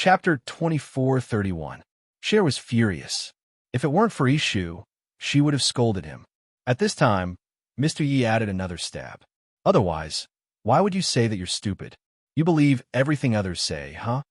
Chapter 2431. Cher was furious. If it weren't for Ishu, she would have scolded him. At this time, Mr. Yi added another stab. Otherwise, why would you say that you're stupid? You believe everything others say, huh?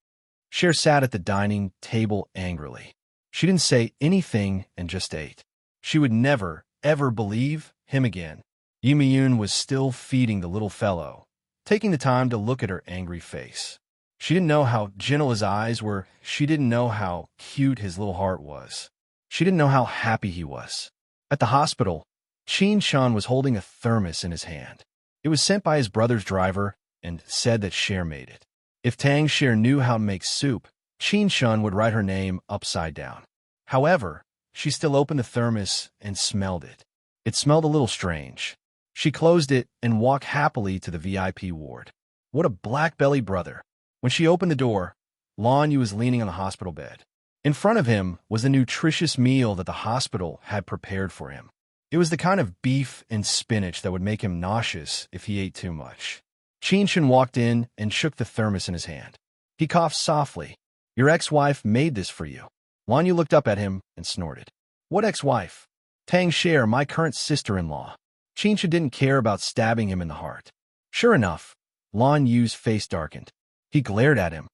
Cher sat at the dining table angrily. She didn't say anything and just ate. She would never, ever believe him again. Yi Miyun was still feeding the little fellow, taking the time to look at her angry face. She didn't know how gentle his eyes were. She didn't know how cute his little heart was. She didn't know how happy he was. At the hospital, Qin Shan was holding a thermos in his hand. It was sent by his brother's driver and said that Cher made it. If Tang Cher knew how to make soup, Qin Shan would write her name upside down. However, she still opened the thermos and smelled it. It smelled a little strange. She closed it and walked happily to the VIP ward. What a black-bellied brother. When she opened the door, Lan Yu was leaning on the hospital bed. In front of him was the nutritious meal that the hospital had prepared for him. It was the kind of beef and spinach that would make him nauseous if he ate too much. Qin Shan walked in and shook the thermos in his hand. He coughed softly. Your ex-wife made this for you. Lan Yu looked up at him and snorted. What ex-wife? Tang Cher, my current sister-in-law. Qin Shan didn't care about stabbing him in the heart. Sure enough, Lan Yu's face darkened. He glared at him.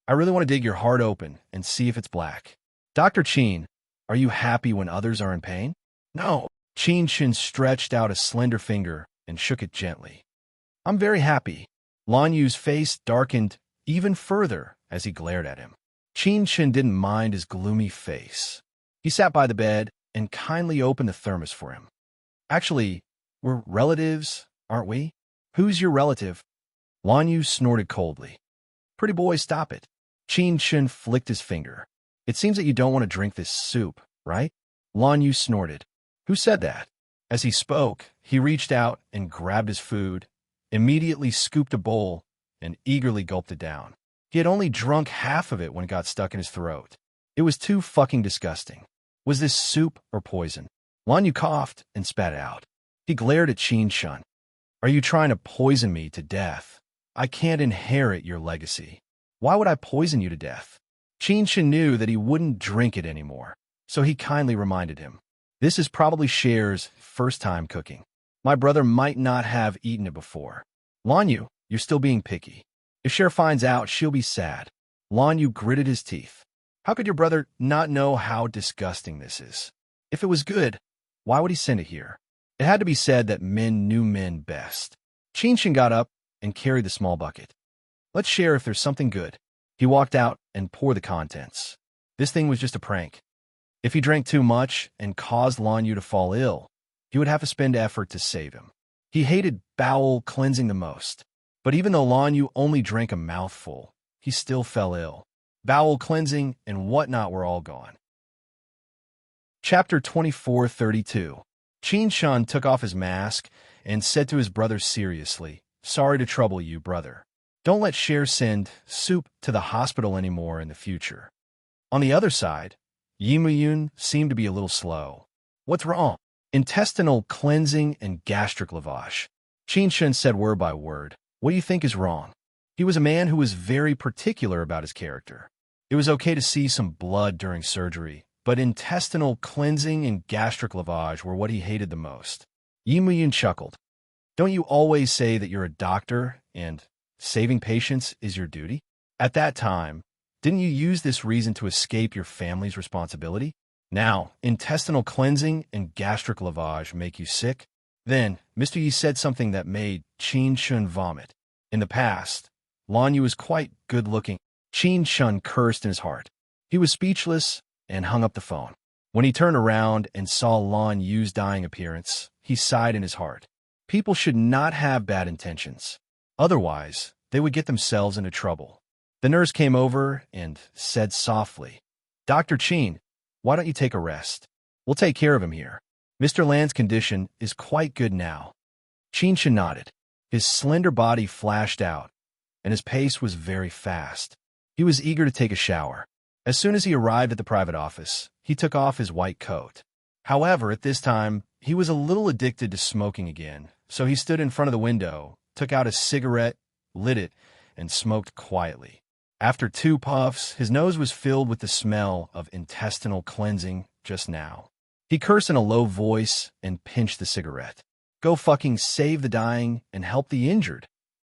I really want to dig your heart open and see if it's black. Dr. Qin, are you happy when others are in pain? No. Qin Shan stretched out a slender finger and shook it gently. I'm very happy. Lan Yu's face darkened even further as he glared at him. Qin Shan didn't mind his gloomy face. He sat by the bed and kindly opened the thermos for him. Actually, we're relatives, aren't we? Who's your relative? Lan Yu snorted coldly. Pretty boy, stop it. Qin Shan flicked his finger. It seems that you don't want to drink this soup, right? Lan Yu snorted. Who said that? As he spoke, he reached out and grabbed his food, immediately scooped a bowl, and eagerly gulped it down. He had only drunk half of it when it got stuck in his throat. It was too fucking disgusting. Was this soup or poison? Lan Yu coughed and spat out. He glared at Qin Shan. Are you trying to poison me to death? I can't inherit your legacy. Why would I poison you to death? Qin Shan knew that he wouldn't drink it anymore, so he kindly reminded him. This is probably Cher's first time cooking. My brother might not have eaten it before. Lan Yu, you're still being picky. If Cher finds out, she'll be sad. Lan Yu gritted his teeth. How could your brother not know how disgusting this is? If it was good, why would he send it here? It had to be said that men knew men best. Qin Shan got up and carried the small bucket. Let's share if there's something good. He walked out and poured the contents. This thing was just a prank. If he drank too much and caused Lan Yu to fall ill, he would have to spend effort to save him. He hated bowel cleansing the most, but even though Lan Yu only drank a mouthful, he still fell ill. Bowel cleansing and whatnot were all gone. Chapter 2432. Qin Shan took off his mask and said to his brother seriously, Sorry to trouble you, brother. Don't let Cher send soup to the hospital anymore in the future. On the other side, Yi Miyun seemed to be a little slow. What's wrong? Intestinal cleansing and gastric lavage. Qin Shan said word by word. What do you think is wrong? He was a man who was very particular about his character. It was okay to see some blood during surgery, but intestinal cleansing and gastric lavage were what he hated the most. Yi Miyun chuckled. Don't you always say that you're a doctor and saving patients is your duty? At that time, didn't you use this reason to escape your family's responsibility? Now, intestinal cleansing and gastric lavage make you sick? Then, Mr. Yi said something that made Qin Shan vomit. In the past, Lan Yu was quite good-looking. Qin Shan cursed in his heart. He was speechless and hung up the phone. When he turned around and saw Lan Yu's dying appearance, he sighed in his heart. People should not have bad intentions. Otherwise, they would get themselves into trouble. The nurse came over and said softly, Dr. Qin, why don't you take a rest? We'll take care of him here. Mr. Lan's condition is quite good now. Qin Shan nodded. His slender body flashed out, and his pace was very fast. He was eager to take a shower. As soon as he arrived at the private office, he took off his white coat. However, at this time, he was a little addicted to smoking again, so he stood in front of the window, took out a cigarette, lit it, and smoked quietly. After 2 puffs, his nose was filled with the smell of intestinal cleansing just now. He cursed in a low voice and pinched the cigarette. Go fucking save the dying and help the injured.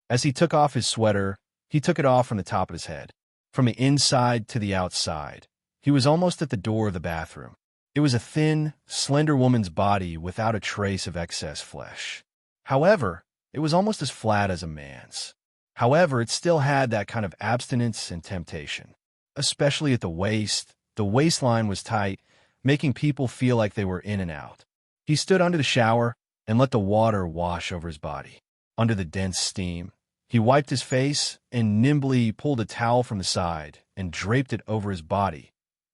As he took off his sweater, he took it off from the top of his head. From the inside to the outside, he was almost at the door of the bathroom. It was a thin, slender woman's body without a trace of excess flesh. However, it was almost as flat as a man's. However, it still had that kind of abstinence and temptation. Especially at the waist, the waistline was tight, making people feel like they were in and out. He stood under the shower and let the water wash over his body. Under the dense steam, he wiped his face and nimbly pulled a towel from the side and draped it over his body.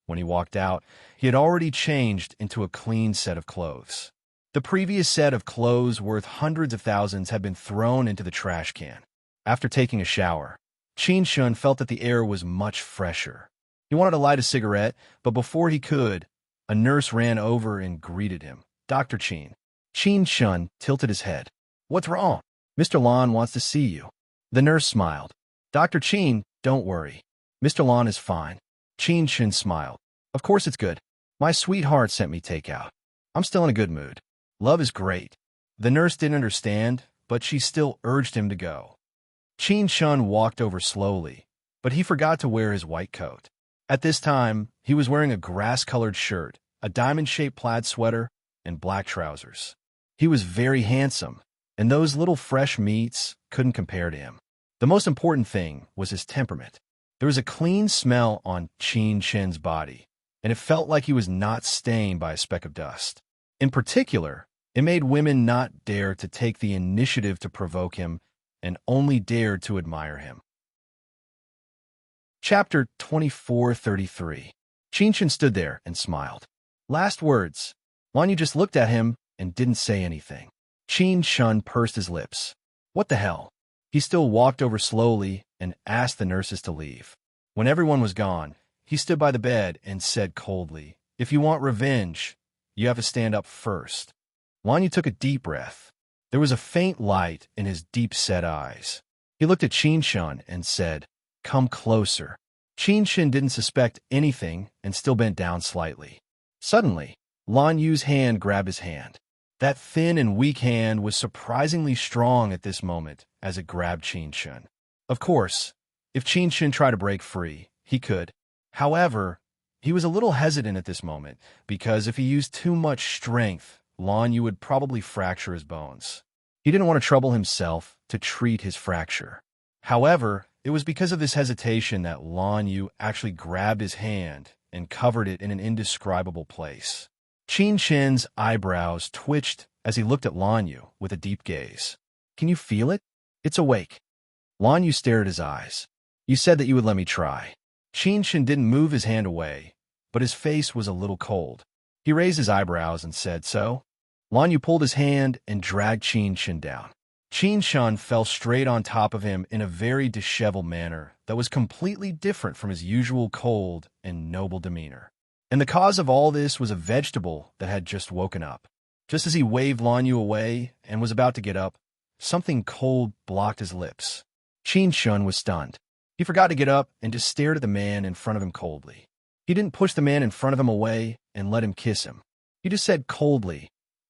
When he walked out, he had already changed into a clean set of clothes. The previous set of clothes worth hundreds of thousands had been thrown into the trash can. After taking a shower, Qin Shun felt that the air was much fresher. He wanted to light a cigarette, but before he could, a nurse ran over and greeted him. Dr. Qin. Qin Shun tilted his head. What's wrong? Mr. Lan wants to see you. The nurse smiled. Dr. Qin, don't worry. Mr. Lan is fine. Qin Shun smiled. Of course it's good. My sweetheart sent me takeout. I'm still in a good mood. Love is great. The nurse didn't understand, but she still urged him to go. Qin Shun walked over slowly, but he forgot to wear his white coat. At this time, he was wearing a grass-colored shirt, a diamond-shaped plaid sweater, and black trousers. He was very handsome, and those little fresh meats couldn't compare to him. The most important thing was his temperament. There was a clean smell on Qin Shun's body, and it felt like he was not stained by a speck of dust. In particular, it made women not dare to take the initiative to provoke him and only dared to admire him. Chapter 2433. Qin Shun stood there and smiled. Last words. Lan Yu just looked at him and didn't say anything. Qin Shun pursed his lips. What the hell? He still walked over slowly and asked the nurses to leave. When everyone was gone, he stood by the bed and said coldly, If you want revenge, you have to stand up first. Lan Yu took a deep breath. There was a faint light in his deep-set eyes. He looked at Qin Shun and said, Come closer. Qin Shun didn't suspect anything and still bent down slightly. Suddenly, Lan Yu's hand grabbed his hand. That thin and weak hand was surprisingly strong at this moment as it grabbed Qin Shun. Of course, if Qin Shun tried to break free, he could. However, he was a little hesitant at this moment because if he used too much strength, Lan Yu would probably fracture his bones. He didn't want to trouble himself to treat his fracture. However, it was because of this hesitation that Lan Yu actually grabbed his hand and covered it in an indescribable place. Qin Shun's eyebrows twitched as he looked at Lan Yu with a deep gaze. Can you feel it? It's awake. Lan Yu stared at his eyes. You said that you would let me try. Qin Shun didn't move his hand away, but his face was a little cold. He raised his eyebrows and said, So? Lan Yu pulled his hand and dragged Qin Shun down. Qin Shun fell straight on top of him in a very disheveled manner that was completely different from his usual cold and noble demeanor. And the cause of all this was a vegetable that had just woken up. Just as he waved Lan Yu away and was about to get up, something cold blocked his lips. Qin Shun was stunned. He forgot to get up and just stared at the man in front of him coldly. He didn't push the man in front of him away and let him kiss him. He just said coldly,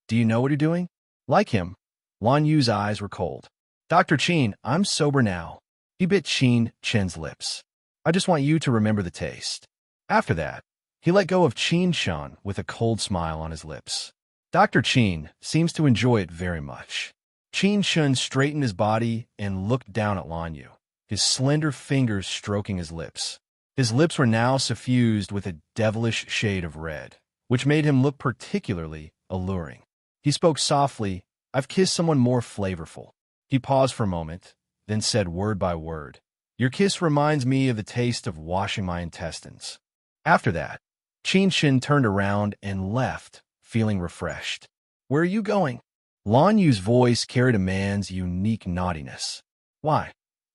Do you know what you're doing? Like him, Lan Yu's eyes were cold. Dr. Qin, I'm sober now. He bit Qin Shun's lips. I just want you to remember the taste. After that, he let go of Qin Shun with a cold smile on his lips. Dr. Qin seems to enjoy it very much. Qin Shun straightened his body and looked down at Lan Yu, his slender fingers stroking his lips. His lips were now suffused with a devilish shade of red, which made him look particularly alluring. He spoke softly, I've kissed someone more flavorful. He paused for a moment, then said word by word, Your kiss reminds me of the taste of washing my intestines. After that, Qin Shun turned around and left, feeling refreshed. Where are you going? Lan Yu's voice carried a man's unique naughtiness. Why?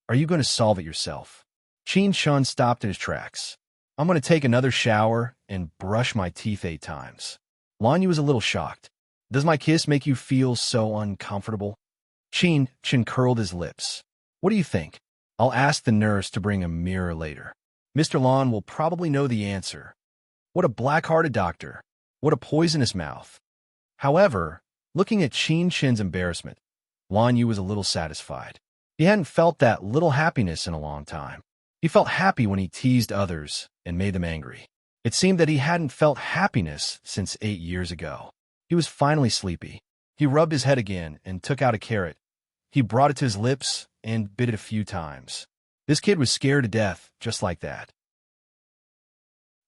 Are you going to solve it yourself? Qin Shun stopped in his tracks. I'm going to take another shower and brush my teeth 8 times. Lan Yu was a little shocked. Does my kiss make you feel so uncomfortable? Qin Shun curled his lips. What do you think? I'll ask the nurse to bring a mirror later. Mr. Lon will probably know the answer. What a black-hearted doctor. What a poisonous mouth. However, looking at Qin Shin's embarrassment, Lan Yu was a little satisfied. He hadn't felt that little happiness in a long time. He felt happy when he teased others and made them angry. It seemed that he hadn't felt happiness since 8 years ago. He was finally sleepy. He rubbed his head again and took out a carrot. He brought it to his lips and bit it a few times. This kid was scared to death, just like that.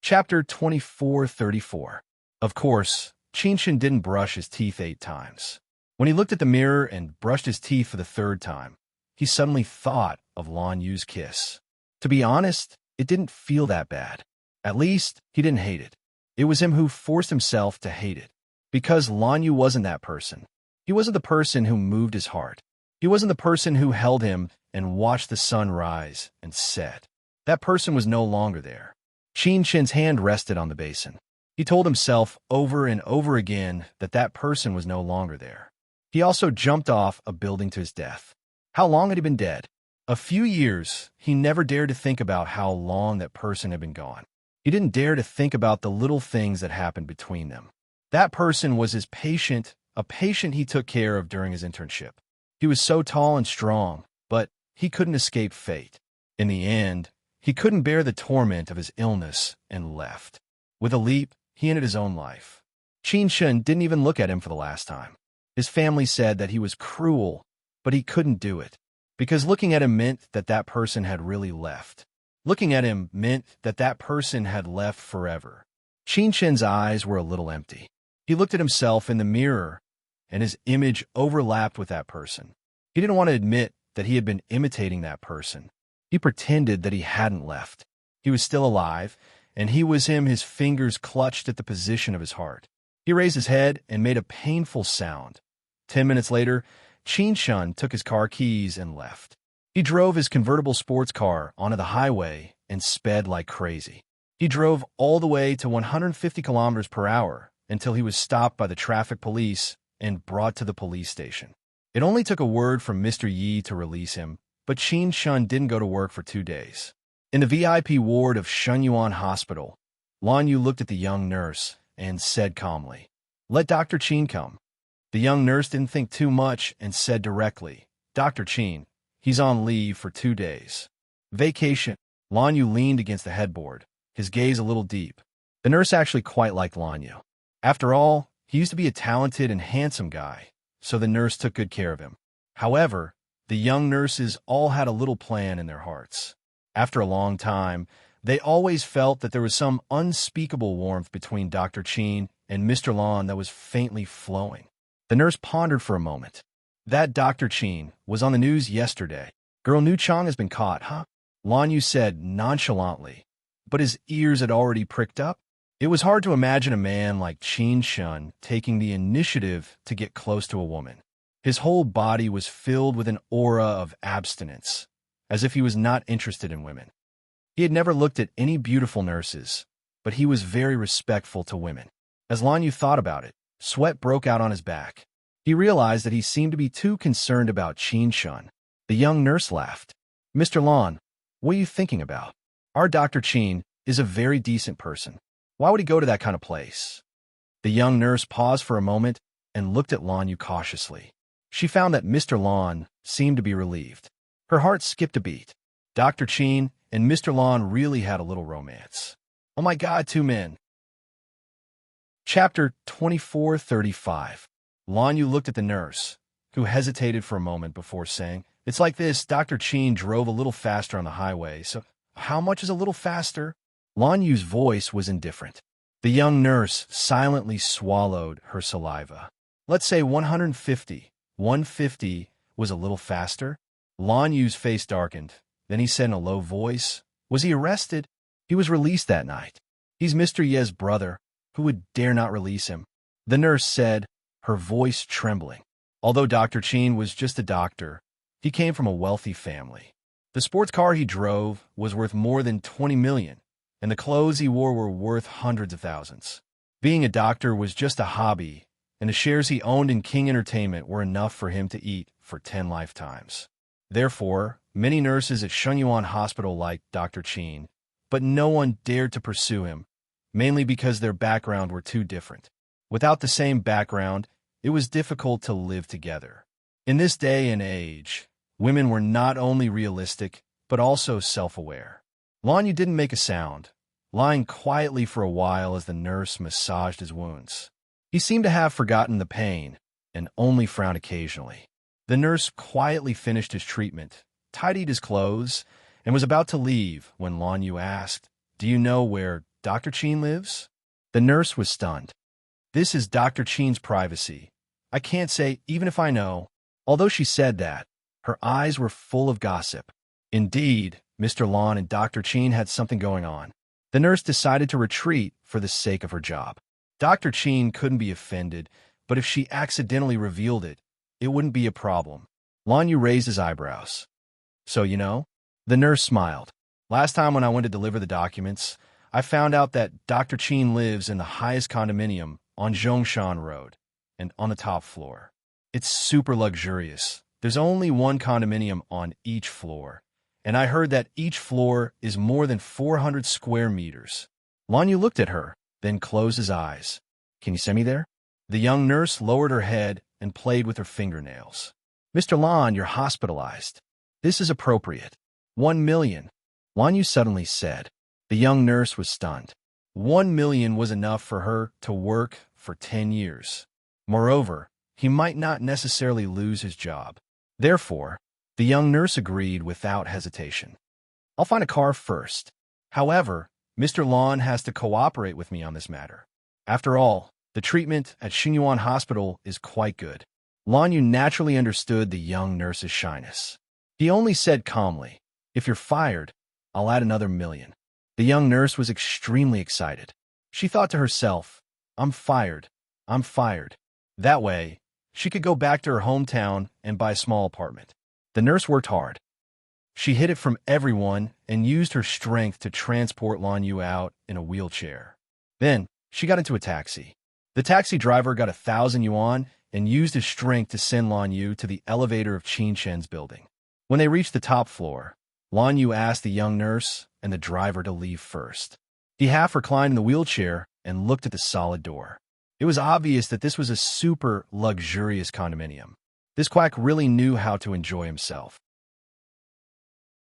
Chapter 24:34. Of course, Qin Shin didn't brush his teeth 8 times. When he looked at the mirror and brushed his teeth for the 3rd time, he suddenly thought of Lan Yu's kiss. To be honest, it didn't feel that bad. At least, he didn't hate it. It was him who forced himself to hate it. Because Lan Yu wasn't that person. He wasn't the person who moved his heart. He wasn't the person who held him and watched the sun rise and set. That person was no longer there. Qin Shin's hand rested on the basin. He told himself over and over again that that person was no longer there. He also jumped off a building to his death. How long had he been dead? A few years. He never dared to think about how long that person had been gone. He didn't dare to think about the little things that happened between them. That person was his patient, a patient he took care of during his internship. He was so tall and strong, but he couldn't escape fate. In the end, he couldn't bear the torment of his illness and left. With a leap, he ended his own life. Qin Shin didn't even look at him for the last time. His family said that he was cruel, but he couldn't do it, because looking at him meant that that person had really left. Looking at him meant that that person had left forever. Qin Shin's eyes were a little empty. He looked at himself in the mirror, and his image overlapped with that person. He didn't want to admit that he had been imitating that person. He pretended that he hadn't left. He was still alive, and he was him, his fingers clutched at the position of his heart. He raised his head and made a painful sound. 10 minutes later, Qin Shin took his car keys and left. He drove his convertible sports car onto the highway and sped like crazy. He drove all the way to 150 kilometers per hour until he was stopped by the traffic police and brought to the police station. It only took a word from Mr. Yi to release him, but Qin Shin didn't go to work for 2 days. In the VIP ward of Shenyuan Hospital, Lan Yu looked at the young nurse and said calmly, "Let Dr. Qin come." The young nurse didn't think too much and said directly, "Dr. Qin, he's on leave for 2 days. Vacation." Lan Yu leaned against the headboard, his gaze a little deep. The nurse actually quite liked Lan Yu. After all, he used to be a talented and handsome guy, so the nurse took good care of him. However, the young nurses all had a little plan in their hearts. After a long time, they always felt that there was some unspeakable warmth between Dr. Qin and Mr. Lan that was faintly flowing. The nurse pondered for a moment. "That Dr. Qin was on the news yesterday. Girl Nu Chang has been caught, huh?" Lan Yu said nonchalantly, but his ears had already pricked up. It was hard to imagine a man like Qin Shin taking the initiative to get close to a woman. His whole body was filled with an aura of abstinence, as if he was not interested in women. He had never looked at any beautiful nurses, but he was very respectful to women. As Lan Yu thought about it, sweat broke out on his back. He realized that he seemed to be too concerned about Qin Shin. The young nurse laughed. "Mr. Lan, what are you thinking about? Our Dr. Qin is a very decent person. Why would he go to that kind of place?" The young nurse paused for a moment and looked at Lan Yu cautiously. She found that Mr. Lan seemed to be relieved. Her heart skipped a beat. Dr. Qin and Mr. Lan really had a little romance. Oh my God, 2 men. Chapter 24:35. Lan Yu looked at the nurse, who hesitated for a moment before saying, "It's like this, Dr. Qin drove a little faster on the highway, so how much is a little faster?" Lan Yu's voice was indifferent. The young nurse silently swallowed her saliva. "Let's say 150. 150 was a little faster?" Lan Yu's face darkened. Then he said in a low voice, "Was he arrested?" "He was released that night. He's Mr. Ye's brother. Who would dare not release him?" The nurse said, her voice trembling. Although Dr. Qin was just a doctor, he came from a wealthy family. The sports car he drove was worth more than 20 million, and the clothes he wore were worth hundreds of thousands. Being a doctor was just a hobby, and the shares he owned in King Entertainment were enough for him to eat for 10 lifetimes. Therefore, many nurses at Shenyuan Hospital liked Dr. Qin, but no one dared to pursue him, mainly because their background were too different. Without the same background, it was difficult to live together. In this day and age, women were not only realistic, but also self-aware. Lan Yu didn't make a sound, lying quietly for a while as the nurse massaged his wounds. He seemed to have forgotten the pain and only frowned occasionally. The nurse quietly finished his treatment, tidied his clothes, and was about to leave when Lan Yu asked, "Do you know where Dr. Qin lives?" The nurse was stunned. "This is Dr. Qin's privacy. I can't say even if I know." Although she said that, her eyes were full of gossip. Indeed, Mr. Lan and Dr. Qin had something going on. The nurse decided to retreat for the sake of her job. Dr. Qin couldn't be offended, but if she accidentally revealed it, it wouldn't be a problem. Lan Yu raised his eyebrows. "So you know?" The nurse smiled. "Last time when I went to deliver the documents, I found out that Dr. Qin lives in the highest condominium on Zhongshan Road and on the top floor. It's super luxurious. There's only one condominium on each floor, and I heard that each floor is more than 400 square meters." Lan Yu looked at her, then closed his eyes. "Can you send me there?" The young nurse lowered her head and played with her fingernails. "Mr. Lan, you're hospitalized. This is appropriate." 1 million, Lan Yu suddenly said. The young nurse was stunned. 1 million was enough for her to work for 10 years. Moreover, he might not necessarily lose his job. Therefore, the young nurse agreed without hesitation. "I'll find a car first. However, Mr. Lan has to cooperate with me on this matter. After all, the treatment at Shenyuan Hospital is quite good." Lan Yu naturally understood the young nurse's shyness. He only said calmly, "If you're fired, I'll add another 1 million. The young nurse was extremely excited. She thought to herself, I'm fired. That way, she could go back to her hometown and buy a small apartment. The nurse worked hard. She hid it from everyone and used her strength to transport Lan Yu out in a wheelchair. Then, she got into a taxi. The taxi driver got 1,000 yuan and used his strength to send Lan Yu to the elevator of Qin Shen's building. When they reached the top floor, Lan Yu asked the young nurse and the driver to leave first. He half reclined in the wheelchair and looked at the solid door. It was obvious that this was a super luxurious condominium. This quack really knew how to enjoy himself.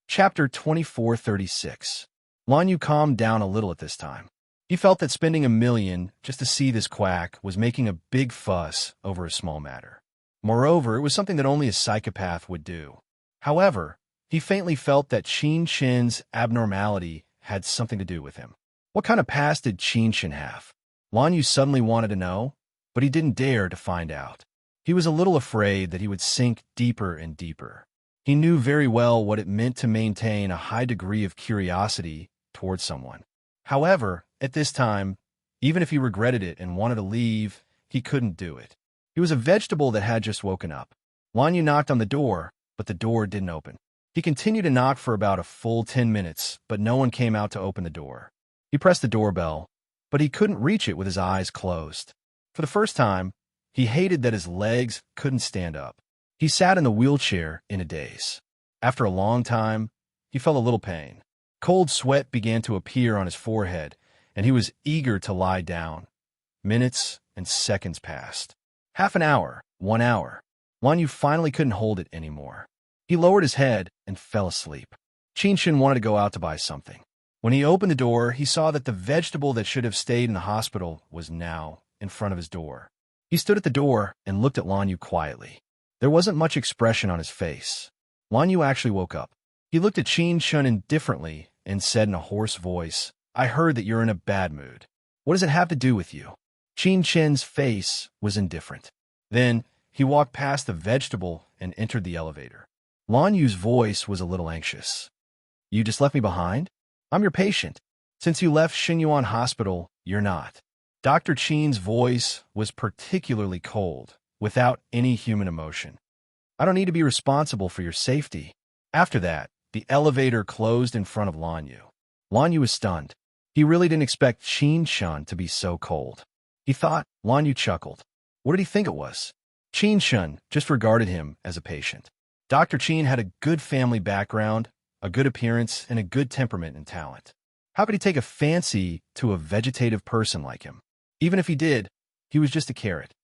Chapter 2436. Lan Yu calmed down a little at this time. He felt that spending 1 million just to see this quack was making a big fuss over a small matter. Moreover, it was something that only a psychopath would do. However, he faintly felt that Qin Shen's abnormality had something to do with him. What kind of past did Qin Shen have? Lan Yu suddenly wanted to know, but he didn't dare to find out. He was a little afraid that he would sink deeper and deeper. He knew very well what it meant to maintain a high degree of curiosity towards someone. However, at this time, even if he regretted it and wanted to leave, he couldn't do it. He was a vegetable that had just woken up. Lan Yu knocked on the door, but the door didn't open. He continued to knock for about a full 10 minutes, but no one came out to open the door. He pressed the doorbell, but he couldn't reach it with his eyes closed. For the first time, he hated that his legs couldn't stand up. He sat in the wheelchair in a daze. After a long time, he felt a little pain. Cold sweat began to appear on his forehead, and he was eager to lie down. Minutes and seconds passed. Half an hour, 1 hour. Lan Yu finally couldn't hold it anymore. He lowered his head and fell asleep. Qin Shen wanted to go out to buy something. When he opened the door, he saw that the vegetable that should have stayed in the hospital was now in front of his door. He stood at the door and looked at Lan Yu quietly. There wasn't much expression on his face. Lan Yu actually woke up. He looked at Qin Shen indifferently and said in a hoarse voice, "I heard that you're in a bad mood. What does it have to do with you?" Qin Shen's face was indifferent. Then he walked past the vegetable and entered the elevator. Lan Yu's voice was a little anxious. "You just left me behind? I'm your patient. Since you left Shenyuan Hospital, you're not." Dr. Qin's voice was particularly cold, without any human emotion. "I don't need to be responsible for your safety." After that, the elevator closed in front of Lan Yu. Lan Yu was stunned. He really didn't expect Qin Shen to be so cold. He thought. Lan Yu chuckled. What did he think it was? Qin Shen just regarded him as a patient. Dr. Cheen had a good family background, a good appearance, and a good temperament and talent. How could he take a fancy to a vegetative person like him? Even if he did, he was just a carrot.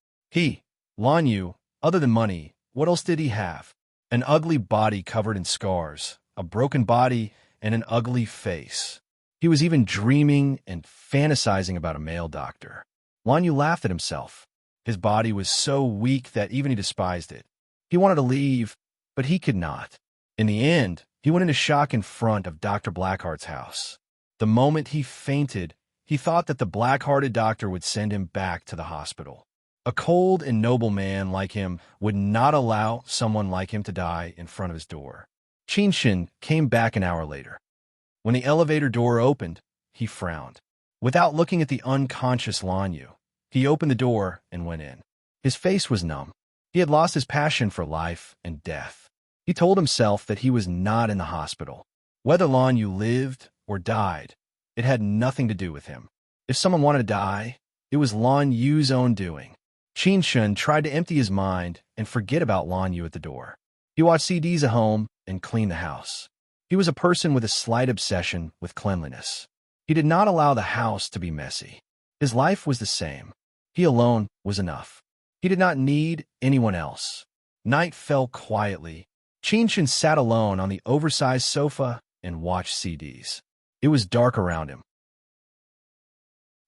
Lan Yu, other than money, what else did he have? An ugly body covered in scars, a broken body, and an ugly face. He was even dreaming and fantasizing about a male doctor. Lan Yu laughed at himself. His body was so weak that even he despised it. He wanted to leave, but he could not. In the end, he went into shock in front of Dr. Blackheart's house. The moment he fainted, he thought that the black-hearted doctor would send him back to the hospital. A cold and noble man like him would not allow someone like him to die in front of his door. Qin Shin came back an hour later. When the elevator door opened, he frowned. Without looking at the unconscious Lan Yu, he opened the door and went in. His face was numb. He had lost his passion for life and death. He told himself that he was not in the hospital. Whether Lan Yu lived or died, it had nothing to do with him. If someone wanted to die, it was Lan Yu's own doing. Qin Shin tried to empty his mind and forget about Lan Yu at the door. He watched CDs at home and cleaned the house. He was a person with a slight obsession with cleanliness. He did not allow the house to be messy. His life was the same. He alone was enough. He did not need anyone else. Night fell quietly. Qin Shin sat alone on the oversized sofa and watched CDs. It was dark around him.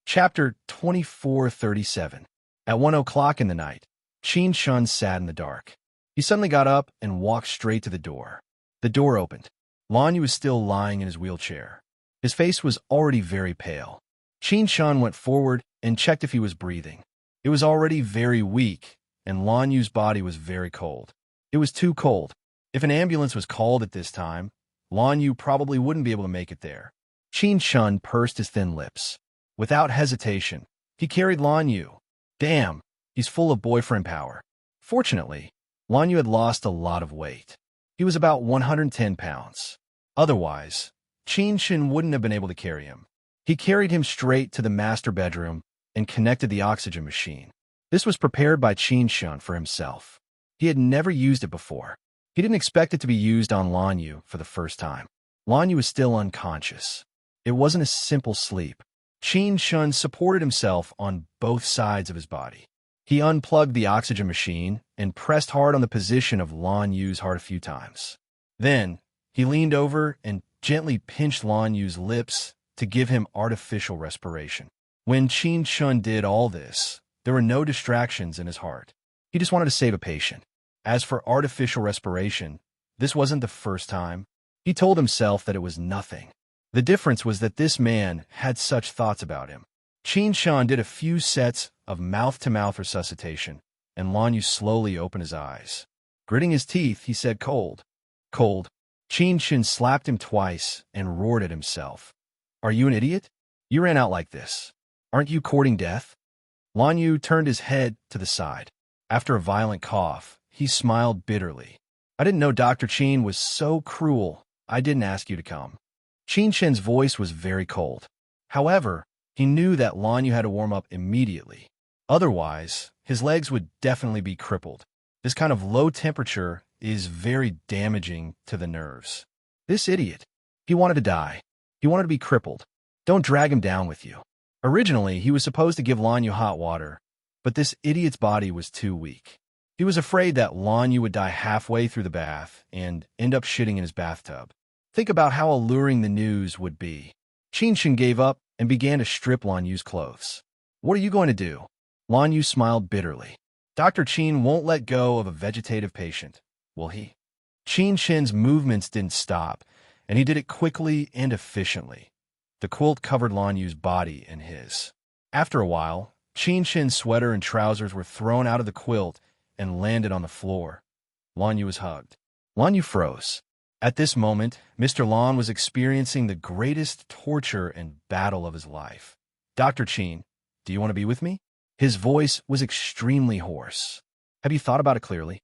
Chapter 2437. At 1 o'clock in the night, Qin Shin sat in the dark. He suddenly got up and walked straight to the door. The door opened. Lan Yu was still lying in his wheelchair. His face was already very pale. Qin Shin went forward and checked if he was breathing. It was already very weak, and Lan Yu's body was very cold. It was too cold. If an ambulance was called at this time, Lan Yu probably wouldn't be able to make it there. Qin Shin pursed his thin lips. Without hesitation, he carried Lan Yu. Damn, he's full of boyfriend power. Fortunately, Lan Yu had lost a lot of weight. He was about 110 pounds. Otherwise, Qin Shin wouldn't have been able to carry him. He carried him straight to the master bedroom and connected the oxygen machine. This was prepared by Qin Shin for himself. He had never used it before. He didn't expect it to be used on Lan Yu for the first time. Lan Yu was still unconscious. It wasn't a simple sleep. Qin Shin supported himself on both sides of his body. He unplugged the oxygen machine and pressed hard on the position of Lan Yu's heart a few times. Then, he leaned over and gently pinched Lan Yu's lips to give him artificial respiration. When Qin Shin did all this, there were no distractions in his heart. He just wanted to save a patient. As for artificial respiration, this wasn't the first time. He told himself that it was nothing. The difference was that this man had such thoughts about him. Qin Shin did a few sets of mouth-to-mouth resuscitation, and Lan Yu slowly opened his eyes. Gritting his teeth, he said, "Cold. Cold." Qin Shin slapped him twice and roared at himself. "Are you an idiot? You ran out like this. Aren't you courting death?" Lan Yu turned his head to the side. After a violent cough, he smiled bitterly. "I didn't know Dr. Qin was so cruel. I didn't ask you to come." Qin Shin's voice was very cold. However, he knew that Lan Yu had to warm up immediately. Otherwise, his legs would definitely be crippled. This kind of low temperature is very damaging to the nerves. This idiot, he wanted to die. He wanted to be crippled. Don't drag him down with you. Originally, he was supposed to give Lan Yu hot water, but this idiot's body was too weak. He was afraid that Lan Yu would die halfway through the bath and end up shitting in his bathtub. Think about how alluring the news would be. Qin Shin gave up and began to strip Lan Yu's clothes. "What are you going to do?" Lan Yu smiled bitterly. "Dr. Qin won't let go of a vegetative patient, will he?" Qin Shin's movements didn't stop, and he did it quickly and efficiently. The quilt covered Lan Yu's body and his. After a while, Qin Shin's sweater and trousers were thrown out of the quilt and landed on the floor. Lan Yu was hugged. Lan Yu froze. At this moment, Mr. Lan was experiencing the greatest torture and battle of his life. "Dr. Qin, do you want to be with me?" His voice was extremely hoarse. "Have you thought about it clearly?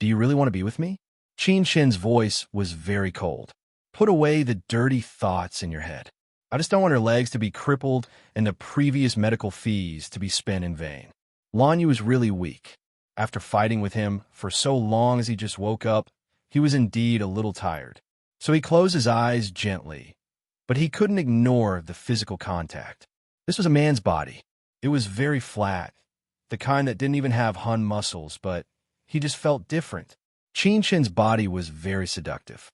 Do you really want to be with me?" Qin Shin's voice was very cold. "Put away the dirty thoughts in your head. I just don't want her legs to be crippled and the previous medical fees to be spent in vain." Lan Yu was really weak. After fighting with him for so long as he just woke up, he was indeed a little tired. So he closed his eyes gently, but he couldn't ignore the physical contact. This was a man's body. It was very flat, the kind that didn't even have Hun muscles, but he just felt different. Qin Shin's body was very seductive.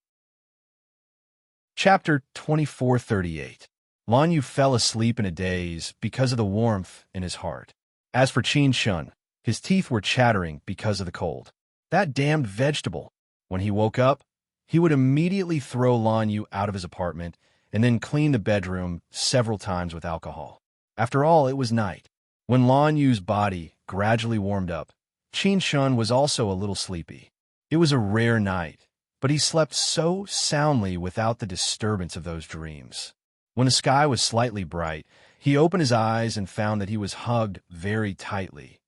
Chapter 2438. Lan Yu fell asleep in a daze because of the warmth in his heart. As for Qin Shin, his teeth were chattering because of the cold. That damned vegetable. When he woke up, he would immediately throw Lan Yu out of his apartment and then clean the bedroom several times with alcohol. After all, it was night. When Lan Yu's body gradually warmed up, Qin Shin was also a little sleepy. It was a rare night, but he slept so soundly without the disturbance of those dreams. When the sky was slightly bright, he opened his eyes and found that he was hugged very tightly.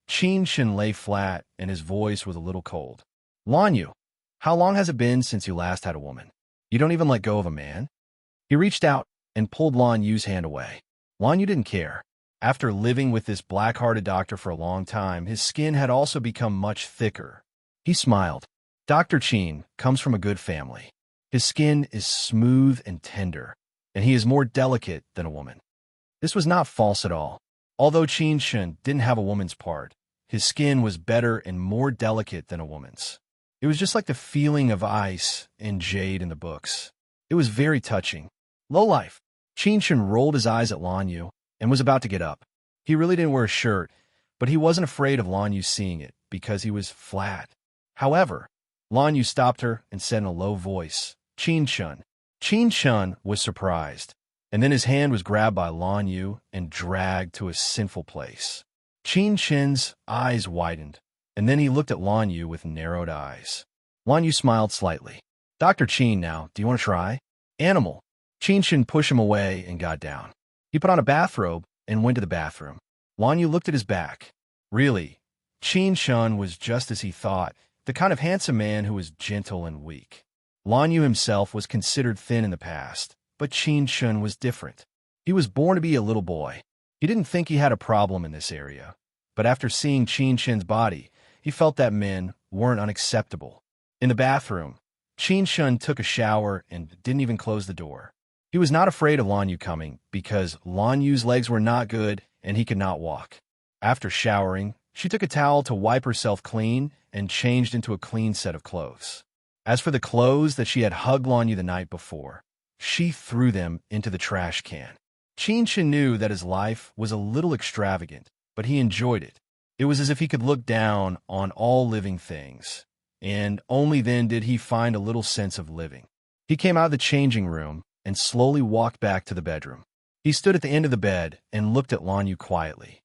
Qin Shin lay flat, and his voice was a little cold. Lan Yu, how long has it been since you last had a woman? You don't even let go of a man? He reached out and pulled Lan Yu's hand away. Lan Yu didn't care. After living with this black-hearted doctor for a long time, his skin had also become much thicker. He smiled. Dr. Qin comes from a good family. His skin is smooth and tender, and he is more delicate than a woman. This was not false at all. Although Qin Shin didn't have a woman's part, his skin was better and more delicate than a woman's. It was just like the feeling of ice and jade in the books. It was very touching. Lowlife. Qin Shin rolled his eyes at Lan Yu and was about to get up. He really didn't wear a shirt, but he wasn't afraid of Lan Yu seeing it because he was flat. However, Lan Yu stopped her and said in a low voice, Qin Shin. Qin Shin was surprised, and then his hand was grabbed by Lan Yu and dragged to a sinful place. Qin Shin's eyes widened, and then he looked at Lan Yu with narrowed eyes. Lan Yu smiled slightly. Dr. Qin now, do you want to try? Animal. Qin Shin pushed him away and got down. He put on a bathrobe and went to the bathroom. Lan Yu looked at his back. Really, Qin Shin was just as he thought, the kind of handsome man who was gentle and weak. Lan Yu himself was considered thin in the past, but Qin Shin was different. He was born to be a little boy. He didn't think he had a problem in this area, but after seeing Qin Shin's body, he felt that men weren't unacceptable. In the bathroom, Qin Shin took a shower and didn't even close the door. He was not afraid of Lan Yu coming because Lan Yu's legs were not good and he could not walk. After showering, she took a towel to wipe herself clean and changed into a clean set of clothes. As for the clothes that she had hugged Lan Yu the night before, she threw them into the trash can. Qin Shin knew that his life was a little extravagant, but he enjoyed it. It was as if he could look down on all living things, and only then did he find a little sense of living. He came out of the changing room and slowly walked back to the bedroom. He stood at the end of the bed and looked at Lan Yu quietly.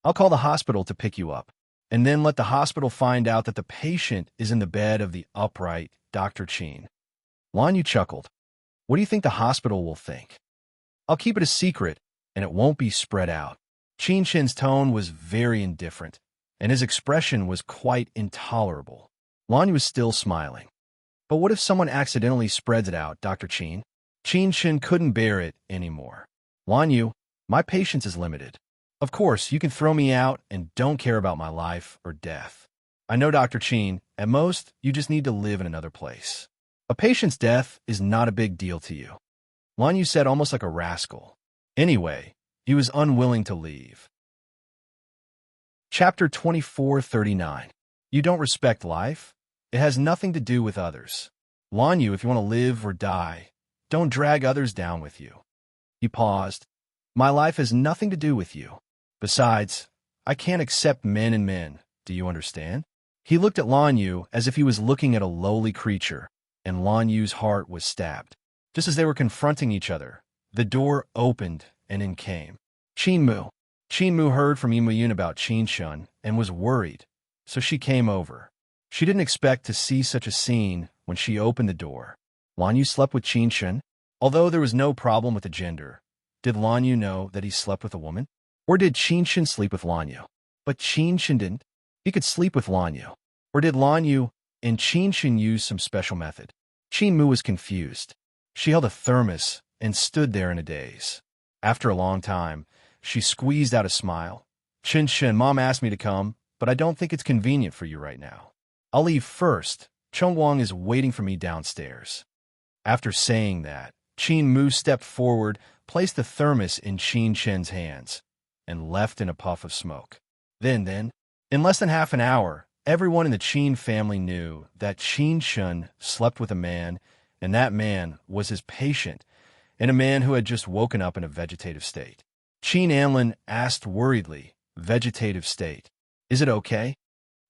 I'll call the hospital to pick you up, and then let the hospital find out that the patient is in the bed of the upright Dr. Qin. Lan Yu chuckled. What do you think the hospital will think? I'll keep it a secret, and it won't be spread out. Qin Shin's tone was very indifferent, and his expression was quite intolerable. Lan Yu was still smiling. But what if someone accidentally spreads it out, Dr. Qin? Qin Shin couldn't bear it anymore. Lan Yu, my patience is limited. Of course, you can throw me out and don't care about my life or death. I know, Dr. Qin, at most, you just need to live in another place. A patient's death is not a big deal to you. Lan Yu said almost like a rascal. Anyway, he was unwilling to leave. Chapter 2439. You don't respect life? It has nothing to do with others. Lan Yu, if you want to live or die, don't drag others down with you. He paused. My life has nothing to do with you. Besides, I can't accept men and men. Do you understand? He looked at Lan Yu as if he was looking at a lowly creature, and Lan Yu's heart was stabbed. Just as they were confronting each other, the door opened and in came Qin Mu. Qin Mu heard from Yimu Yun about Qin Shin and was worried, so she came over. She didn't expect to see such a scene when she opened the door. Lan Yu slept with Qin Shin? Although there was no problem with the gender, did Lan Yu know that he slept with a woman? Or did Qin Shin sleep with Lan Yu? But Qin Shin didn't. He could sleep with Lan Yu. Or did Lan Yu and Qin Shin use some special method? Qin Mu was confused. She held a thermos and stood there in a daze. After a long time, she squeezed out a smile. Qin Shin, Mom asked me to come, but I don't think it's convenient for you right now. I'll leave first, Chongwang is waiting for me downstairs." After saying that, Qin Mu stepped forward, placed the thermos in Qin Shen's hands, and left in a puff of smoke. Then, in less than half an hour, everyone in the Qin family knew that Qin Shen slept with a man, and that man was his patient, and a man who had just woken up in a vegetative state. Qin Anlin asked worriedly, "Vegetative state? Is it okay?"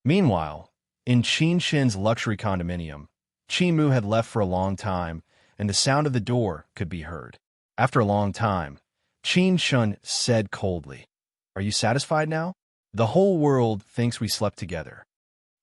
Meanwhile, in Qin Shen's luxury condominium, Qin Mu had left for a long time, and the sound of the door could be heard. After a long time, Qin Shen said coldly, "Are you satisfied now? The whole world thinks we slept together."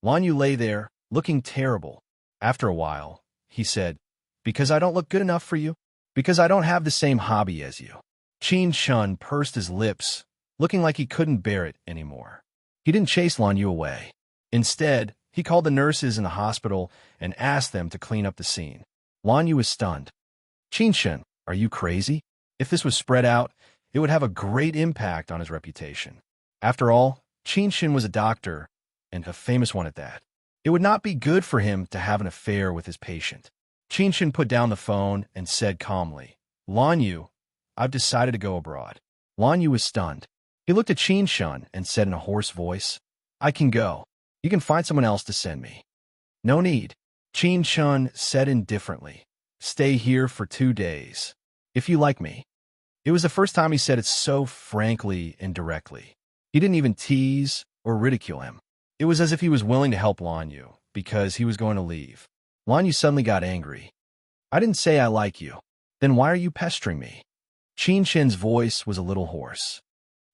Lan Yu lay there, looking terrible. After a while, he said, "Because I don't look good enough for you? Because I don't have the same hobby as you?" Qin Shen pursed his lips, looking like he couldn't bear it anymore. He didn't chase Lan Yu away. Instead, he called the nurses in the hospital and asked them to clean up the scene. Lan Yu was stunned. "Qin Shen, are you crazy? If this was spread out, it would have a great impact on his reputation. After all, Qin Shen was a doctor, and a famous one at that. It would not be good for him to have an affair with his patient." Qin Shen put down the phone and said calmly, "Lan Yu, I've decided to go abroad." Lan Yu was stunned. He looked at Qin Shen and said in a hoarse voice, "I can go. You can find someone else to send me." "No need," Qin Shen said indifferently. "Stay here for 2 days. If you like me." It was the first time he said it so frankly and directly. He didn't even tease or ridicule him. It was as if he was willing to help Lan Yu, because he was going to leave. Lan Yu suddenly got angry. "I didn't say I like you. Then why are you pestering me?" Qin Shen's voice was a little hoarse.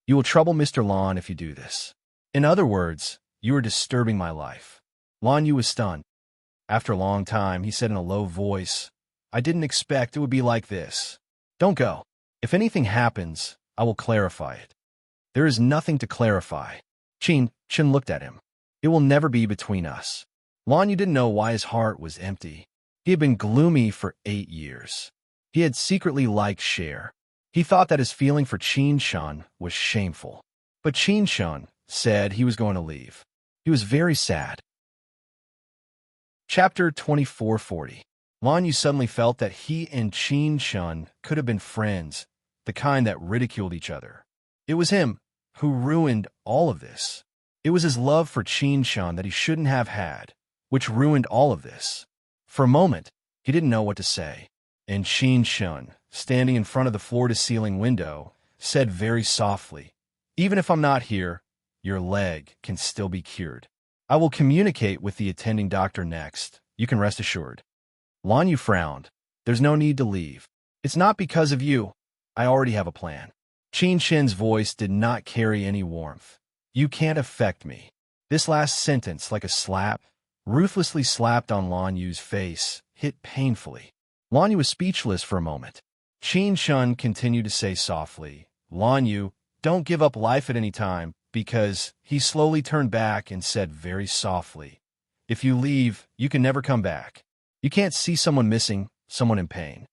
"You will trouble Mr. Lan if you do this. In other words, you are disturbing my life." Lan Yu was stunned. After a long time, he said in a low voice, "I didn't expect it would be like this. Don't go. If anything happens, I will clarify it." "There is nothing to clarify." Qin Shen looked at him. "It will never be between us." Lan Yu didn't know why his heart was empty. He had been gloomy for 8 years. He had secretly liked Cher. He thought that his feeling for Qin Shen was shameful. But Qin Shen said he was going to leave. He was very sad. Chapter 2440. Lan Yu suddenly felt that he and Qin Shen could have been friends, the kind that ridiculed each other. It was him who ruined all of this. It was his love for Qin Shen that he shouldn't have had, which ruined all of this. For a moment, he didn't know what to say. And Qin Shen, standing in front of the floor-to-ceiling window, said very softly, "Even if I'm not here, your leg can still be cured. I will communicate with the attending doctor next. You can rest assured." Lan Yu frowned. "There's no need to leave. It's not because of you. I already have a plan." Qin Shen's voice did not carry any warmth. "You can't affect me." This last sentence, like a slap, ruthlessly slapped on Lan Yu's face, hit painfully. Lan Yu was speechless for a moment. Qin Shen continued to say softly, "Lan Yu, don't give up life at any time," because he slowly turned back and said very softly, "If you leave, you can never come back. You can't see someone missing, someone in pain."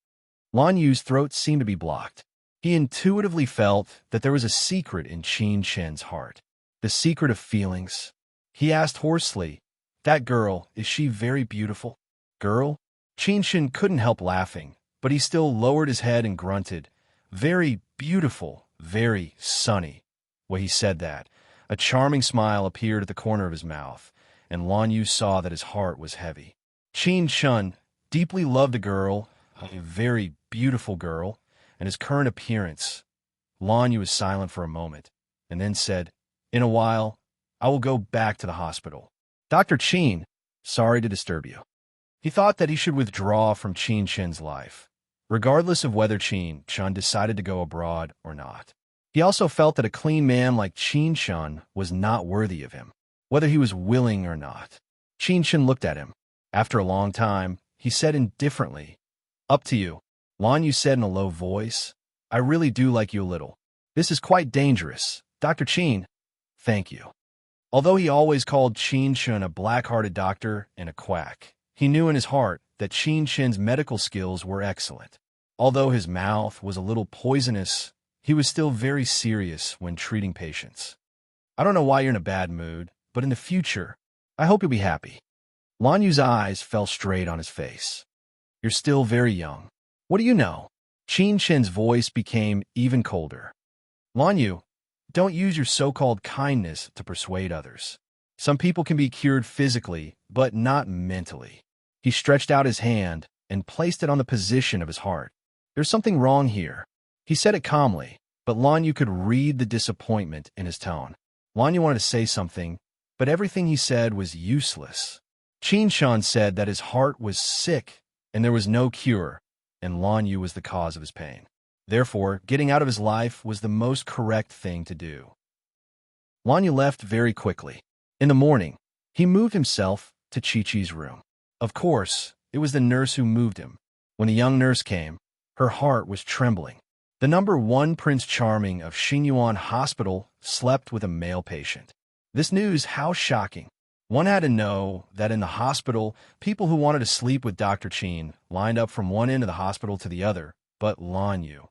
Lan Yu's throat seemed to be blocked. He intuitively felt that there was a secret in Qin Shen's heart. The secret of feelings. He asked hoarsely, "That girl, is she very beautiful?" "Girl?" Qin Shen couldn't help laughing, but he still lowered his head and grunted, "Very beautiful, very sunny." When he said that, a charming smile appeared at the corner of his mouth, and Lan Yu saw that his heart was heavy. Qin Shen deeply loved a girl, a very beautiful girl, and his current appearance. Lan Yu was silent for a moment, and then said, "In a while, I will go back to the hospital. Dr. Qin, sorry to disturb you." He thought that he should withdraw from Qin Shen's life, regardless of whether Qin Shen decided to go abroad or not. He also felt that a clean man like Qin Shen was not worthy of him, whether he was willing or not. Qin Shen looked at him. After a long time, he said indifferently, "Up to you." Lan Yu said in a low voice, "I really do like you a little. This is quite dangerous. Dr. Qin, thank you." Although he always called Qin Shen a black-hearted doctor and a quack, he knew in his heart that Qin Shen's medical skills were excellent. Although his mouth was a little poisonous, he was still very serious when treating patients. "I don't know why you're in a bad mood, but in the future, I hope you'll be happy." Lan Yu's eyes fell straight on his face. You're still very young. What do you know? Qin Shen's voice became even colder. Lan Yu, don't use your so-called kindness to persuade others. Some people can be cured physically, but not mentally. He stretched out his hand and placed it on the position of his heart. There's something wrong here. He said it calmly, but Lan Yu could read the disappointment in his tone. Lan Yu wanted to say something, but everything he said was useless. Qin Shan said that his heart was sick and there was no cure, and Lan Yu was the cause of his pain. Therefore, getting out of his life was the most correct thing to do. Lan Yu left very quickly. In the morning, he moved himself to Chi-Chi's room. Of course, it was the nurse who moved him. When the young nurse came, her heart was trembling. The #1 Prince Charming of Xinyuan Hospital slept with a male patient. This news, how shocking. One had to know that in the hospital, people who wanted to sleep with Dr. Qin lined up from one end of the hospital to the other, but Lan Yu.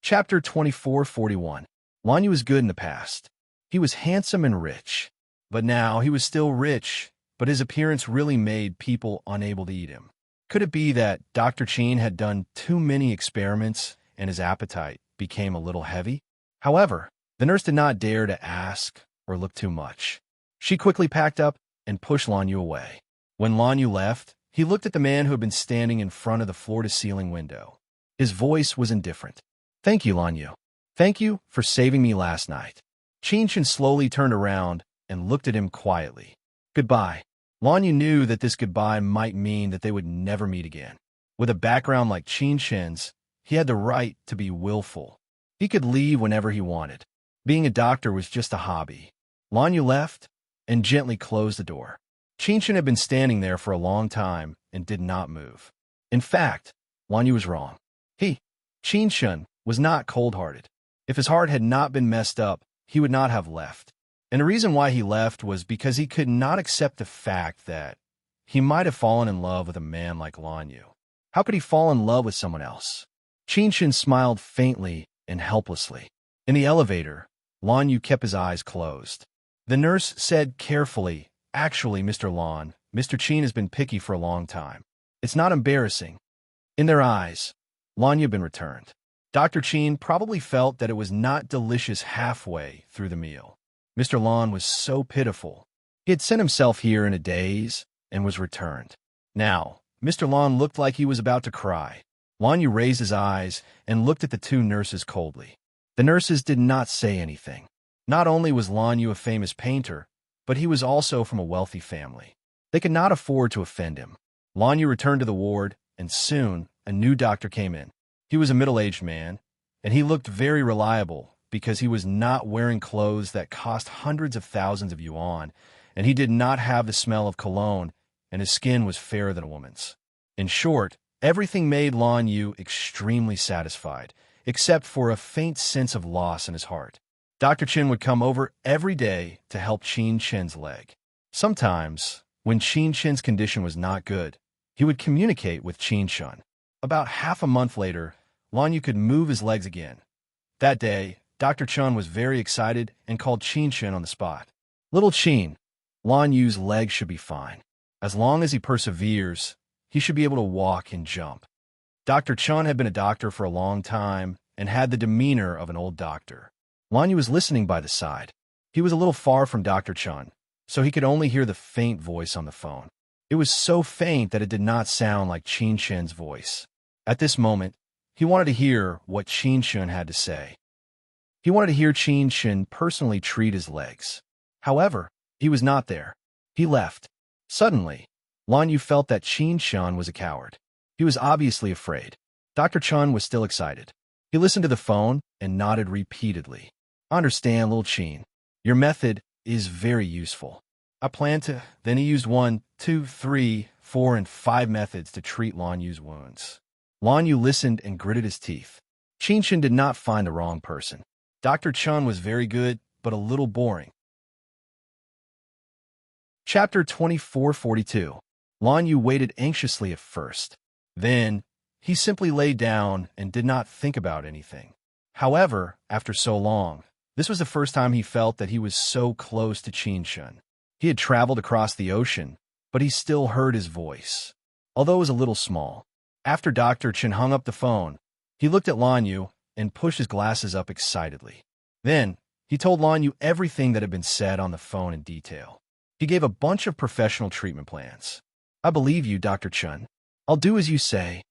Chapter 2441. Lan Yu was good in the past. He was handsome and rich. But now he was still rich, but his appearance really made people unable to eat him. Could it be that Dr. Qin had done too many experiments and his appetite became a little heavy? However, the nurse did not dare to ask or look too much. She quickly packed up and pushed Lan Yu away. When Lan Yu left, he looked at the man who had been standing in front of the floor-to-ceiling window. His voice was indifferent. Thank you, Lan Yu. Thank you for saving me last night. Qin Shan slowly turned around and looked at him quietly. Goodbye. Lan Yu knew that this goodbye might mean that they would never meet again. With a background like Qin Shan's, he had the right to be willful. He could leave whenever he wanted. Being a doctor was just a hobby. Lan Yu left and gently closed the door. Qin Shan had been standing there for a long time and did not move. In fact, Lan Yu was wrong. Qin Shan, was not cold-hearted. If his heart had not been messed up, he would not have left. And the reason why he left was because he could not accept the fact that he might have fallen in love with a man like Lan Yu. How could he fall in love with someone else? Qin Shan smiled faintly and helplessly. In the elevator, Lan Yu kept his eyes closed. The nurse said carefully, Actually, Mr. Lan, Mr. Qin has been picky for a long time. It's not embarrassing. In their eyes, Lan Yu had been returned. Dr. Qin probably felt that it was not delicious halfway through the meal. Mr. Lan was so pitiful. He had sent himself here in a daze and was returned. Now, Mr. Lan looked like he was about to cry. Lan Yu raised his eyes and looked at the two nurses coldly. The nurses did not say anything. Not only was Lan Yu a famous painter, but he was also from a wealthy family. They could not afford to offend him. Lan Yu returned to the ward, and soon a new doctor came in. He was a middle-aged man, and he looked very reliable because he was not wearing clothes that cost hundreds of thousands of yuan, and he did not have the smell of cologne, and his skin was fairer than a woman's. In short, everything made Lan Yu extremely satisfied, except for a faint sense of loss in his heart. Dr. Qin would come over every day to help Qin Shan's leg. Sometimes, when Qin Shan's condition was not good, he would communicate with Qin Shan. About half a month later, Lan Yu could move his legs again. That day, Dr. Chun was very excited and called Qin Shan on the spot. Little Qin, Lan Yu's legs should be fine. As long as he perseveres, he should be able to walk and jump. Dr. Chun had been a doctor for a long time and had the demeanor of an old doctor. Lan Yu was listening by the side. He was a little far from Dr. Chun, so he could only hear the faint voice on the phone. It was so faint that it did not sound like Qin Shan's voice. At this moment, he wanted to hear what Qin Shan had to say. He wanted to hear Qin Shan personally treat his legs. However, he was not there. He left. Suddenly, Lan Yu felt that Qin Shan was a coward. He was obviously afraid. Dr. Chun was still excited. He listened to the phone and nodded repeatedly. I understand, little Qin. Your method is very useful. I plan to... Then he used 1, 2, 3, 4, and 5 methods to treat Lan Yu's wounds. Lan Yu listened and gritted his teeth. Qin Shan did not find the wrong person. Dr. Chun was very good, but a little boring. Chapter 2442. Lan Yu waited anxiously at first. Then, he simply lay down and did not think about anything. However, after so long, this was the first time he felt that he was so close to Qin Shan. He had traveled across the ocean, but he still heard his voice, although it was a little small. After Dr. Chen hung up the phone, he looked at Lan Yu and pushed his glasses up excitedly. Then, he told Lan Yu everything that had been said on the phone in detail. He gave a bunch of professional treatment plans. "I believe you, Dr. Chen. I'll do as you say,"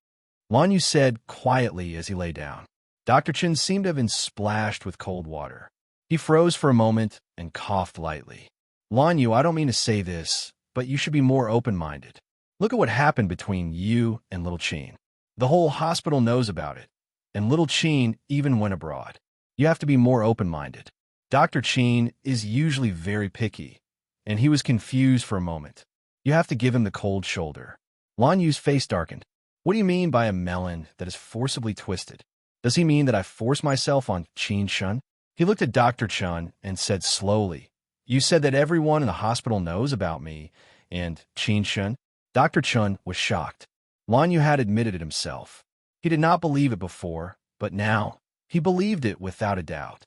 Lan Yu said quietly as he lay down. Dr. Chen seemed to have been splashed with cold water. He froze for a moment and coughed lightly. "Lan Yu, I don't mean to say this, but you should be more open-minded. Look at what happened between you and little Qin. The whole hospital knows about it, and little Qin even went abroad. You have to be more open-minded." Dr. Qin is usually very picky, and he was confused for a moment. You have to give him the cold shoulder. Lan Yu's face darkened. "What do you mean by a melon that is forcibly twisted? Does he mean that I force myself on Qin Shun?" He looked at Dr. Chen and said slowly, "You said that everyone in the hospital knows about me and Qin Shun?" Dr. Chen was shocked. Lan Yu had admitted it himself. He did not believe it before, but now he believed it without a doubt.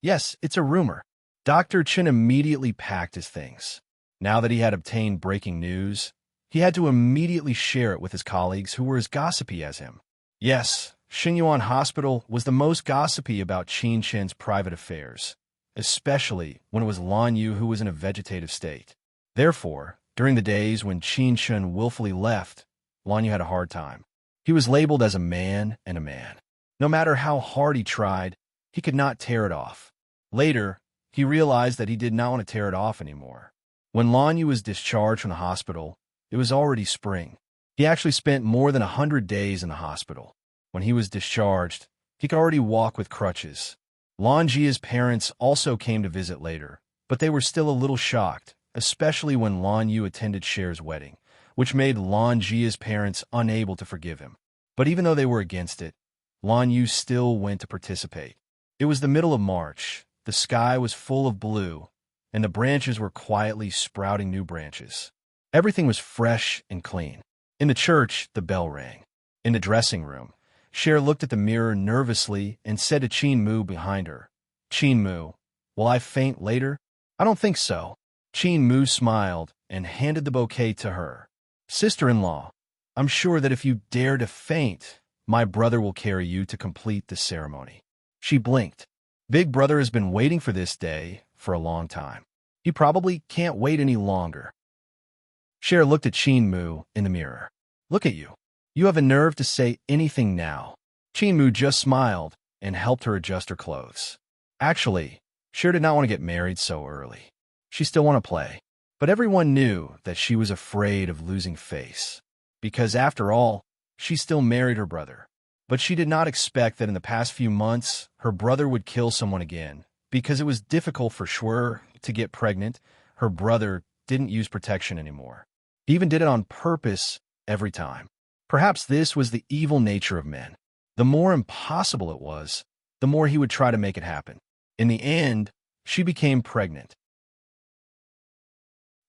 "Yes, it's a rumor." Dr. Chen immediately packed his things. Now that he had obtained breaking news, he had to immediately share it with his colleagues who were as gossipy as him. Yes, Xinyuan Hospital was the most gossipy about Qin Shen's private affairs, especially when it was Lan Yu who was in a vegetative state. Therefore, during the days when Qin Shen willfully left, Lan Yu had a hard time. He was labeled as a man and a man. No matter how hard he tried, he could not tear it off. Later, he realized that he did not want to tear it off anymore. When Lan Yu was discharged from the hospital, it was already spring. He actually spent more than 100 days in the hospital. When he was discharged, he could already walk with crutches. Lan Jia's parents also came to visit later, but they were still a little shocked, especially when Lan Yu attended Cher's wedding, which made Lan Jia's parents unable to forgive him. But even though they were against it, Lan Yu still went to participate. It was the middle of March, the sky was full of blue, and the branches were quietly sprouting new branches. Everything was fresh and clean. In the church, the bell rang. In the dressing room, Cher looked at the mirror nervously and said to Qin Mu behind her, "Qin Mu, will I faint later?" "I don't think so." Qin Mu smiled and handed the bouquet to her. "Sister-in-law, I'm sure that if you dare to faint, my brother will carry you to complete the ceremony." She blinked. Big Brother has been waiting for this day for a long time. He probably can't wait any longer. Cher looked at Qin Mu in the mirror. "Look at you. You have a nerve to say anything now." Qin Mu just smiled and helped her adjust her clothes. Actually, Cher did not want to get married so early. She still wanted to play. But everyone knew that she was afraid of losing face. Because after all, she still married her brother. But she did not expect that in the past few months, her brother would kill someone again. Because it was difficult for Shuer to get pregnant, her brother didn't use protection anymore. He even did it on purpose every time. Perhaps this was the evil nature of men. The more impossible it was, the more he would try to make it happen. In the end, she became pregnant.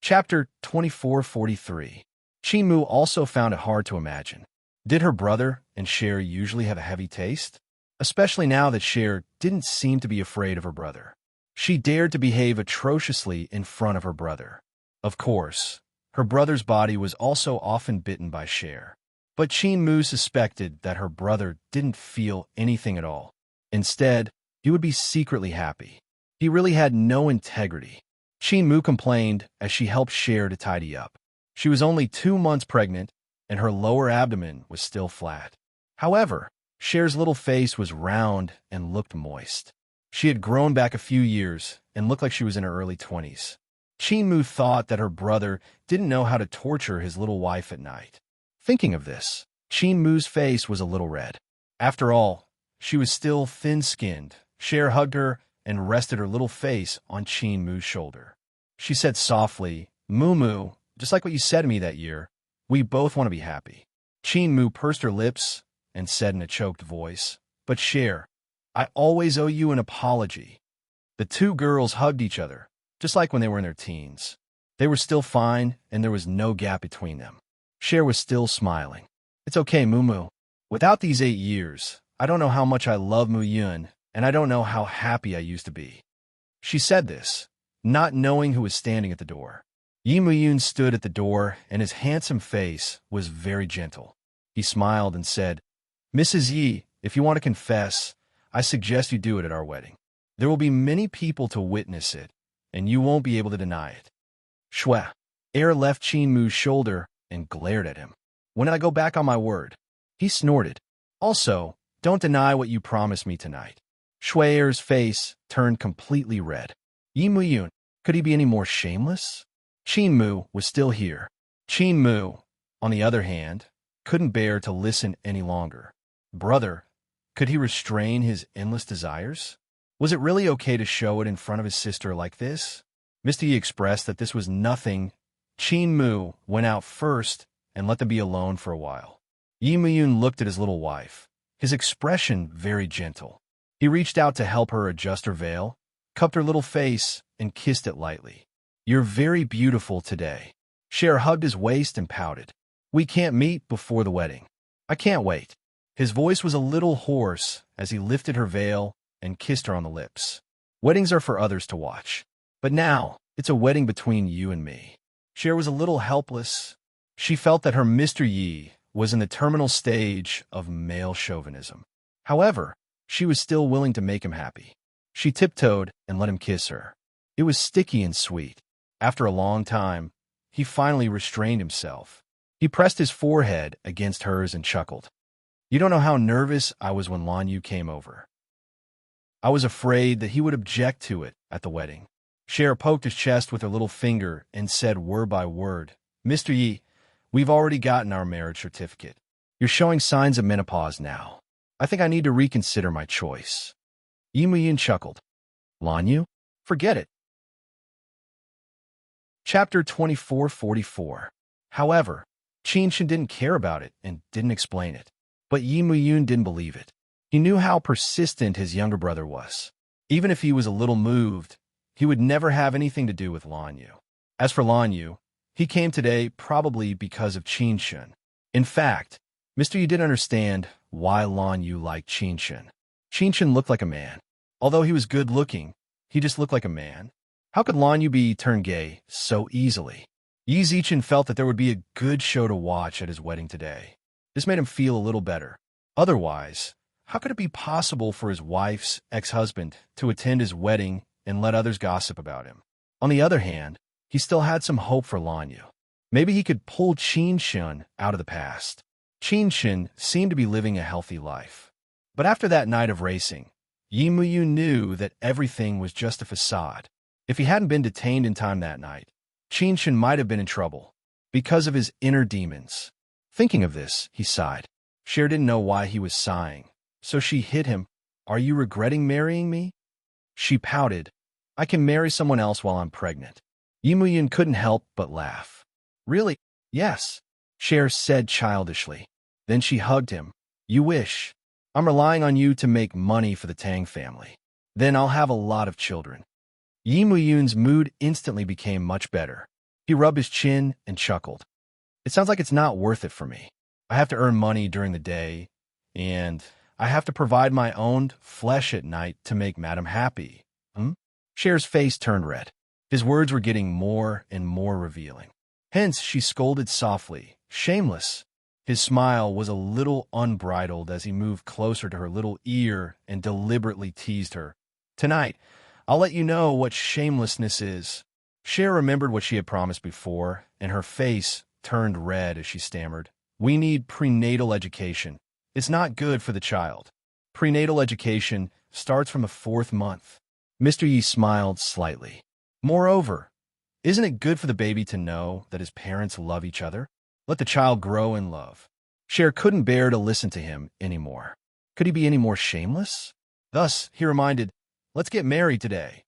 Chapter 2443. Qin Mu also found it hard to imagine. Did her brother and Cher usually have a heavy taste? Especially now that Cher didn't seem to be afraid of her brother. She dared to behave atrociously in front of her brother. Of course, her brother's body was also often bitten by Cher. But Qin Mu suspected that her brother didn't feel anything at all. Instead, he would be secretly happy. He really had no integrity. Qin Mu complained as she helped Cher to tidy up. She was only 2 months pregnant, and her lower abdomen was still flat. However, Cher's little face was round and looked moist. She had grown back a few years and looked like she was in her early 20s. Qin Mu thought that her brother didn't know how to torture his little wife at night. Thinking of this, Qin Mu's face was a little red. After all, she was still thin-skinned. Cher hugged her and rested her little face on Qin Mu's shoulder. She said softly, "Mu, just like what you said to me that year, we both want to be happy." Qin Mu pursed her lips and said in a choked voice, "But Cher, I always owe you an apology." The two girls hugged each other, just like when they were in their teens. They were still fine, and there was no gap between them. Cher was still smiling. "It's okay, Mu. Without these 8 years, I don't know how much I love Mu Yun, and I don't know how happy I used to be." She said this, not knowing who was standing at the door. Yi Muyun stood at the door, and his handsome face was very gentle. He smiled and said, "Mrs. Yi, if you want to confess, I suggest you do it at our wedding. There will be many people to witness it, and you won't be able to deny it." Shue. Air left Qin Mu's shoulder and glared at him. "When did I go back on my word?" He snorted. "Also, don't deny what you promised me tonight." Shui Air's face turned completely red. Yi Muyun, could he be any more shameless? Qin Mu was still here. Qin Mu, on the other hand, couldn't bear to listen any longer. Brother, could he restrain his endless desires? Was it really okay to show it in front of his sister like this? Mr. Yi expressed that this was nothing. Qin Mu went out first and let them be alone for a while. Yi Muyun looked at his little wife, his expression very gentle. He reached out to help her adjust her veil, cupped her little face, and kissed it lightly. "You're very beautiful today." Cher hugged his waist and pouted. "We can't meet before the wedding." "I can't wait." His voice was a little hoarse as he lifted her veil and kissed her on the lips. "Weddings are for others to watch. But now, it's a wedding between you and me." Cher was a little helpless. She felt that her Mr. Yi was in the terminal stage of male chauvinism. However, she was still willing to make him happy. She tiptoed and let him kiss her. It was sticky and sweet. After a long time, he finally restrained himself. He pressed his forehead against hers and chuckled. "You don't know how nervous I was when Lan Yu came over. I was afraid that he would object to it at the wedding." Cher poked his chest with her little finger and said word by word, "Mr. Yi, we've already gotten our marriage certificate. You're showing signs of menopause now. I think I need to reconsider my choice." Yi Muyin chuckled. "Lan Yu? Forget it." Chapter 2444. However, Qin Shen didn't care about it and didn't explain it. But Yi Muyun didn't believe it. He knew how persistent his younger brother was. Even if he was a little moved, he would never have anything to do with Lan Yu. As for Lan Yu, he came today probably because of Qin Shen. In fact, Mr. Yu didn't understand why Lan Yu liked Qin Shen. Qin Shen looked like a man. Although he was good-looking, he just looked like a man. How could Lan Yu be turned gay so easily? Yi Zichen felt that there would be a good show to watch at his wedding today. This made him feel a little better. Otherwise, how could it be possible for his wife's ex-husband to attend his wedding and let others gossip about him? On the other hand, he still had some hope for Lan Yu. Maybe he could pull Qin Shen out of the past. Qin Shen seemed to be living a healthy life. But after that night of racing, Yi Muyu knew that everything was just a facade. If he hadn't been detained in time that night, Qin Shen might have been in trouble because of his inner demons. Thinking of this, he sighed. Cher didn't know why he was sighing, so she hit him. "Are you regretting marrying me?" She pouted. "I can marry someone else while I'm pregnant." Yi Muyin couldn't help but laugh. "Really?" "Yes," Cher said childishly. Then she hugged him. "You wish. I'm relying on you to make money for the Tang family. Then I'll have a lot of children." Yi Muyun's mood instantly became much better. He rubbed his chin and chuckled. "It sounds like it's not worth it for me. I have to earn money during the day, and I have to provide my own flesh at night to make Madame happy." Cher's face turned red. His words were getting more and more revealing. Hence, she scolded softly, "Shameless." His smile was a little unbridled as he moved closer to her little ear and deliberately teased her. "Tonight, I'll let you know what shamelessness is." Cher remembered what she had promised before, and her face turned red as she stammered. "We need prenatal education. It's not good for the child. Prenatal education starts from the 4th month." Mr. Yi smiled slightly. "Moreover, isn't it good for the baby to know that his parents love each other? Let the child grow in love." Cher couldn't bear to listen to him anymore. Could he be any more shameless? Thus, he reminded, "Let's get married today."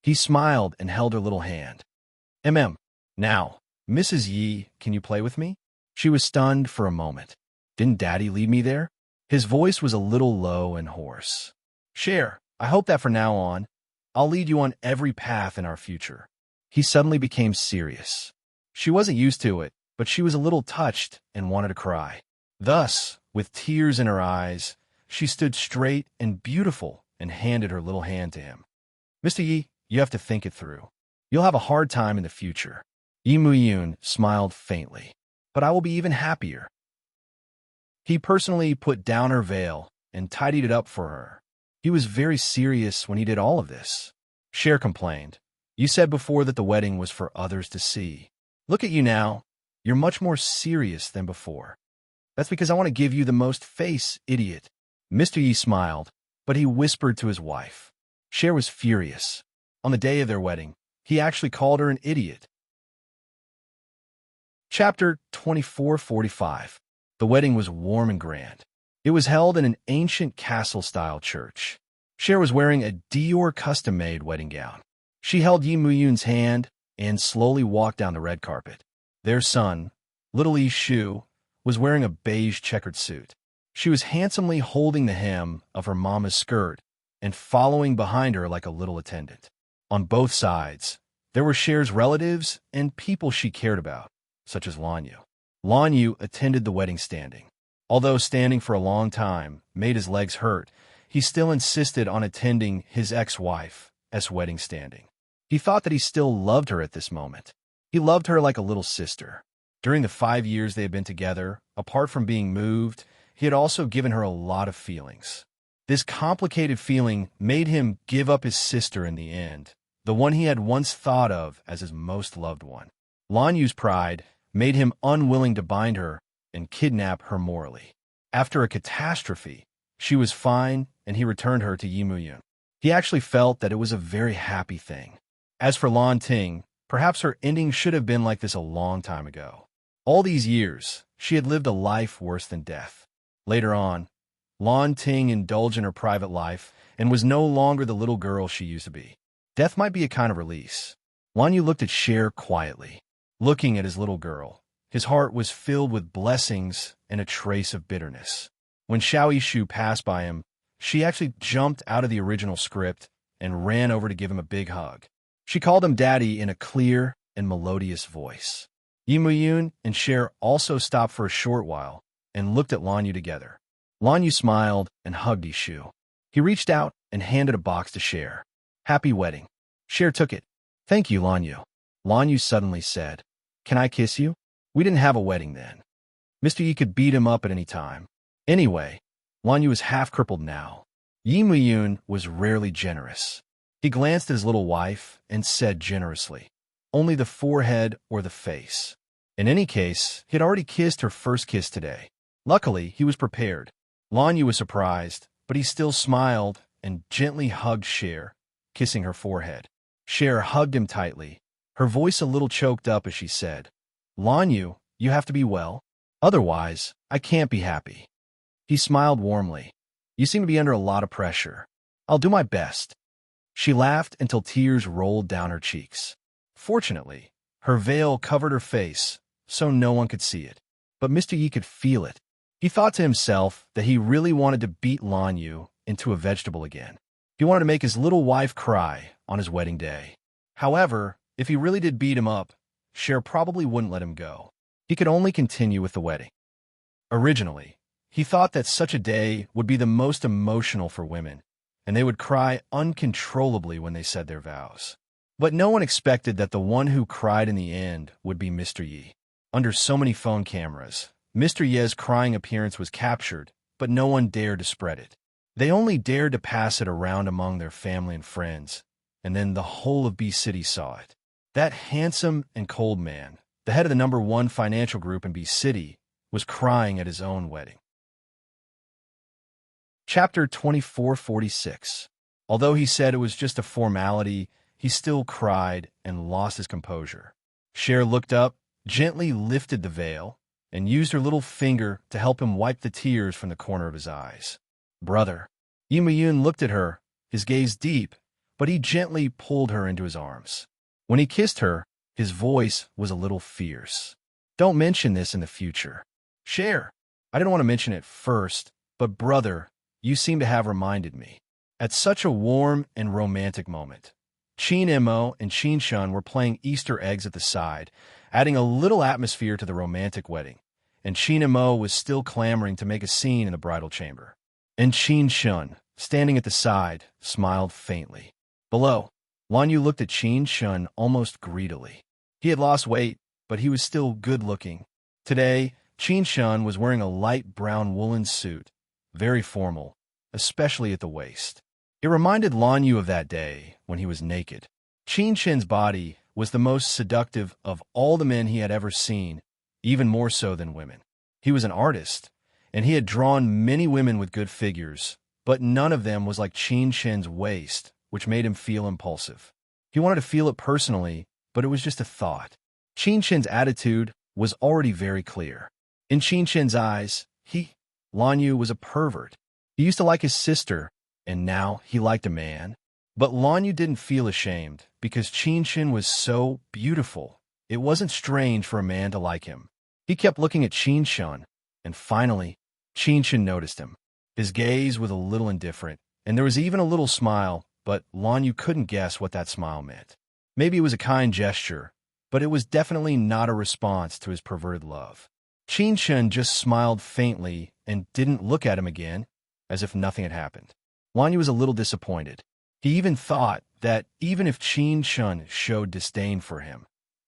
He smiled and held her little hand. Now, Mrs. Yi, can you play with me?" She was stunned for a moment. "Didn't Daddy lead me there?" His voice was a little low and hoarse. "Cher, I hope that from now on, I'll lead you on every path in our future." He suddenly became serious. She wasn't used to it, but she was a little touched and wanted to cry. Thus, with tears in her eyes, she stood straight and beautiful and handed her little hand to him. "Mr. Yi, you have to think it through. You'll have a hard time in the future. Yi Muyun smiled faintly. But I will be even happier. He personally put down her veil and tidied it up for her. He was very serious when he did all of this. Cher complained. You said before that the wedding was for others to see. Look at you now. You're much more serious than before. That's because I want to give you the most face, idiot. Mr. Yi smiled, but he whispered to his wife. Cher was furious. On the day of their wedding, he actually called her an idiot. Chapter 2445. The wedding was warm and grand. It was held in an ancient castle-style church. Cher was wearing a Dior custom-made wedding gown. She held Yi Muyun's hand and slowly walked down the red carpet. Their son, little Yi Shu, was wearing a beige checkered suit. She was handsomely holding the hem of her mama's skirt and following behind her like a little attendant. On both sides, there were Cher's relatives and people she cared about, such as Lan Yu. Lan Yu attended the wedding standing. Although standing for a long time made his legs hurt, he still insisted on attending his ex-wife's wedding standing. He thought that he still loved her at this moment. He loved her like a little sister. During the 5 years they had been together, apart from being moved, he had also given her a lot of feelings. This complicated feeling made him give up his sister in the end, the one he had once thought of as his most loved one. Lan Yu's pride made him unwilling to bind her and kidnap her morally. After a catastrophe, she was fine and he returned her to Yi Muyun. He actually felt that it was a very happy thing. As for Lan Ting, perhaps her ending should have been like this a long time ago. All these years, she had lived a life worse than death. Later on, Lan Ting indulged in her private life and was no longer the little girl she used to be. Death might be a kind of release. Lan Yu looked at Cher quietly. Looking at his little girl, his heart was filled with blessings and a trace of bitterness. When Xiao Yishu passed by him, she actually jumped out of the original script and ran over to give him a big hug. She called him Daddy in a clear and melodious voice. Yi Muyun and Cher also stopped for a short while and looked at Lan Yu together. Lan Yu smiled and hugged Yishu. He reached out and handed a box to Cher. Happy wedding. Cher took it. Thank you, Lan Yu. Lan Yu suddenly said, Can I kiss you? We didn't have a wedding then. Mr. Yi could beat him up at any time. Anyway, Lan Yu was half crippled now. Yi Muyun was rarely generous. He glanced at his little wife and said generously, only the forehead or the face. In any case, he had already kissed her first kiss today. Luckily, he was prepared. Lan Yu was surprised, but he still smiled and gently hugged Cher, kissing her forehead. Cher hugged him tightly, her voice a little choked up as she said, Lan Yu, you have to be well. Otherwise, I can't be happy. He smiled warmly. You seem to be under a lot of pressure. I'll do my best. She laughed until tears rolled down her cheeks. Fortunately, her veil covered her face, so no one could see it. But Mr. Yi could feel it. He thought to himself that he really wanted to beat Lan Yu into a vegetable again. He wanted to make his little wife cry on his wedding day. However, if he really did beat him up, Cher probably wouldn't let him go. He could only continue with the wedding. Originally, he thought that such a day would be the most emotional for women, and they would cry uncontrollably when they said their vows. But no one expected that the one who cried in the end would be Mr. Yi. Under so many phone cameras, Mr. Ye's crying appearance was captured, but no one dared to spread it. They only dared to pass it around among their family and friends, and then the whole of B City saw it. That handsome and cold man, the head of the #1 financial group in B City, was crying at his own wedding. Chapter 2446. Although he said it was just a formality, he still cried and lost his composure. Cher looked up, gently lifted the veil, and used her little finger to help him wipe the tears from the corner of his eyes. Brother. Yi Muyun looked at her, his gaze deep, but he gently pulled her into his arms. When he kissed her, his voice was a little fierce. Don't mention this in the future. Cher. I didn't want to mention it first, but brother, you seem to have reminded me. At such a warm and romantic moment, Qin Mo and Qin Shun were playing Easter eggs at the side, adding a little atmosphere to the romantic wedding, and Qin Mo was still clamoring to make a scene in the bridal chamber. And Qin Shun, standing at the side, smiled faintly. Below, Lan Yu looked at Qin Shun almost greedily. He had lost weight, but he was still good-looking. Today, Qin Shun was wearing a light brown woolen suit, very formal, especially at the waist. It reminded Lan Yu of that day when he was naked. Qin Shin's body was the most seductive of all the men he had ever seen, even more so than women. He was an artist, and he had drawn many women with good figures, but none of them was like Qin Shin's waist, which made him feel impulsive. He wanted to feel it personally, but it was just a thought. Qin Shin's attitude was already very clear. In Qin Shin's eyes, Lan Yu, was a pervert. He used to like his sister, and now he liked a man. But Lan Yu didn't feel ashamed, because Qin Shin was so beautiful. It wasn't strange for a man to like him. He kept looking at Qin Shun, and finally, Qin Shin noticed him. His gaze was a little indifferent, and there was even a little smile, but Lan Yu couldn't guess what that smile meant. Maybe it was a kind gesture, but it was definitely not a response to his perverted love. Qin Shin just smiled faintly and didn't look at him again, as if nothing had happened. Lan Yu was a little disappointed. He even thought that even if Qin Shun showed disdain for him,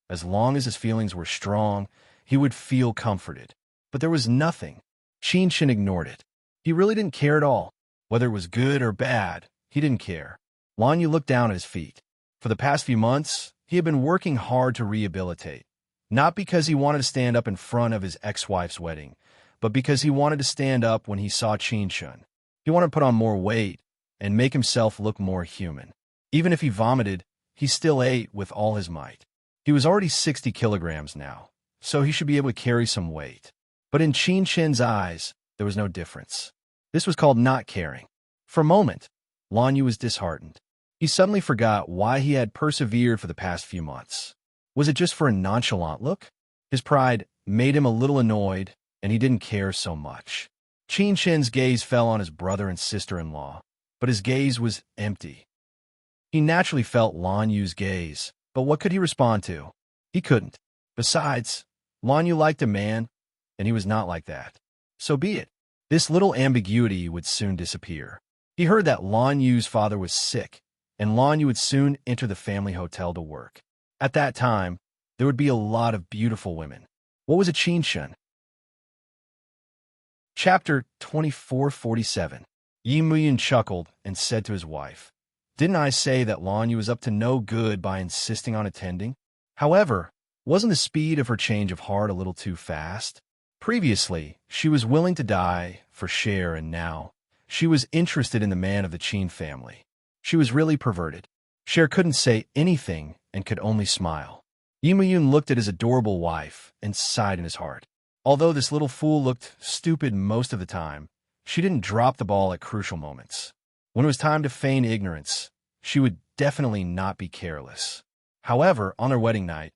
as long as his feelings were strong, he would feel comforted. But there was nothing. Qin Shin ignored it. He really didn't care at all. Whether it was good or bad, he didn't care. Lan Yu looked down at his feet. For the past few months, he had been working hard to rehabilitate. Not because he wanted to stand up in front of his ex-wife's wedding, but because he wanted to stand up when he saw Qin Shun. He wanted to put on more weight and make himself look more human. Even if he vomited, he still ate with all his might. He was already 60 kilograms now, so he should be able to carry some weight. But in Qin Shin's eyes, there was no difference. This was called not caring. For a moment, Lan Yu was disheartened. He suddenly forgot why he had persevered for the past few months. Was it just for a nonchalant look? His pride made him a little annoyed, and he didn't care so much. Qin Shin's gaze fell on his brother and sister-in-law, but his gaze was empty. He naturally felt Lan Yu's gaze, but what could he respond to? He couldn't. Besides, Lan Yu liked a man, and he was not like that. So be it. This little ambiguity would soon disappear. He heard that Lan Yu's father was sick, and Lan Yu would soon enter the family hotel to work. At that time, there would be a lot of beautiful women. What was a Qin Shun? Chapter 2447. Yi Muyun chuckled and said to his wife, "Didn't I say that Lan Yu was up to no good by insisting on attending?" However, wasn't the speed of her change of heart a little too fast? Previously, she was willing to die for Cher, and now, she was interested in the man of the Qin family. She was really perverted. Cher couldn't say anything and could only smile. Yi Muyun looked at his adorable wife and sighed in his heart. Although this little fool looked stupid most of the time, she didn't drop the ball at crucial moments. When it was time to feign ignorance, she would definitely not be careless. However, on their wedding night,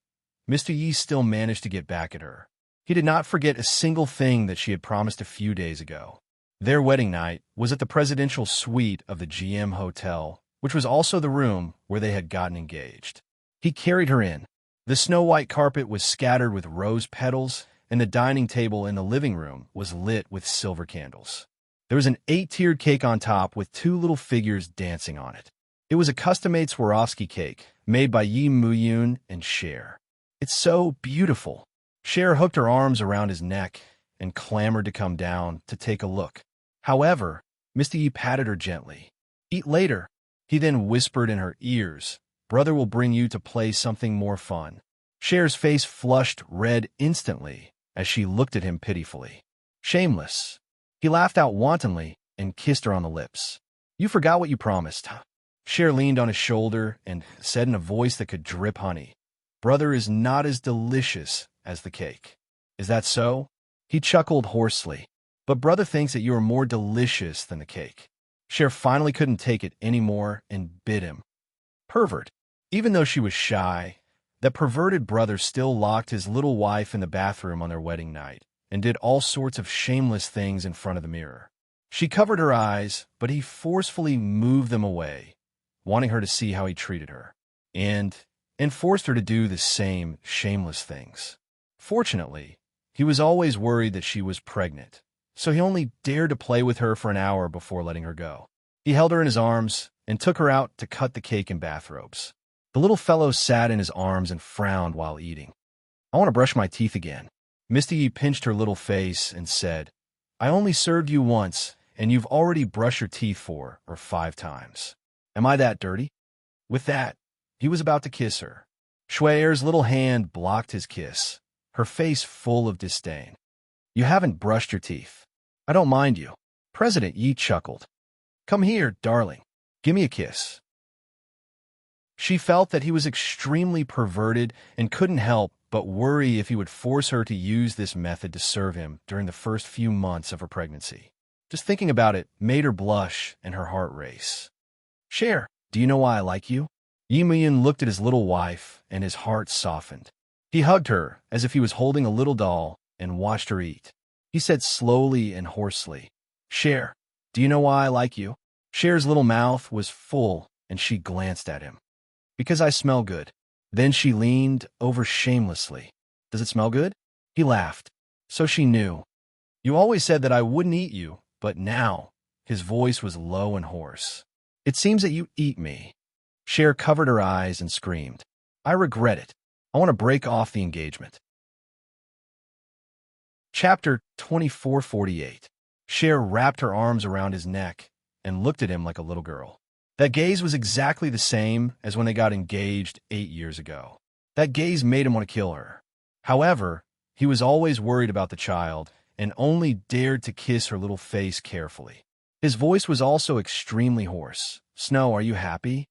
Mr. Yi still managed to get back at her. He did not forget a single thing that she had promised a few days ago. Their wedding night was at the presidential suite of the GM Hotel, which was also the room where they had gotten engaged. He carried her in. The snow-white carpet was scattered with rose petals, and the dining table in the living room was lit with silver candles. There was an 8-tiered cake on top with 2 little figures dancing on it. It was a custom-made Swarovski cake made by Yi Muyun and Cher. "It's so beautiful." Cher hooked her arms around his neck and clamored to come down to take a look. However, Mr. Yi patted her gently. "Eat later." He then whispered in her ears, "Brother will bring you to play something more fun." Cher's face flushed red instantly as she looked at him pitifully. Shameless. He laughed out wantonly and kissed her on the lips. "You forgot what you promised." Cher leaned on his shoulder and said in a voice that could drip honey, "Brother is not as delicious as the cake." "Is that so?" He chuckled hoarsely. "But brother thinks that you are more delicious than the cake." Cher finally couldn't take it anymore and bit him. Pervert. Even though she was shy, that perverted brother still locked his little wife in the bathroom on their wedding night and did all sorts of shameless things in front of the mirror. She covered her eyes, but he forcefully moved them away, wanting her to see how he treated her, and forced her to do the same shameless things. Fortunately, he was always worried that she was pregnant, so he only dared to play with her for an hour before letting her go. He held her in his arms and took her out to cut the cake in bathrobes. The little fellow sat in his arms and frowned while eating. I want to brush my teeth again. Mr. Yi pinched her little face and said, I only served you once, and you've already brushed your teeth 4 or 5 times. Am I that dirty? With that, he was about to kiss her. Shui'er's little hand blocked his kiss, her face full of disdain. You haven't brushed your teeth. I don't mind you. President Yi chuckled. Come here, darling. Give me a kiss. She felt that he was extremely perverted and couldn't help but worry if he would force her to use this method to serve him during the first few months of her pregnancy. Just thinking about it made her blush and her heart race. Cher, do you know why I like you? Yi Miyun looked at his little wife, and his heart softened. He hugged her as if he was holding a little doll and watched her eat. He said slowly and hoarsely, Cher, do you know why I like you? Cher's little mouth was full, and she glanced at him. Because I smell good. Then she leaned over shamelessly. Does it smell good? He laughed. So she knew. You always said that I wouldn't eat you, but now, his voice was low and hoarse. It seems that you eat me. Cher covered her eyes and screamed. I regret it. I want to break off the engagement. Chapter 2448. Cher wrapped her arms around his neck and looked at him like a little girl. That gaze was exactly the same as when they got engaged 8 years ago. That gaze made him want to kill her. However, he was always worried about the child and only dared to kiss her little face carefully. His voice was also extremely hoarse. Snow, are you happy?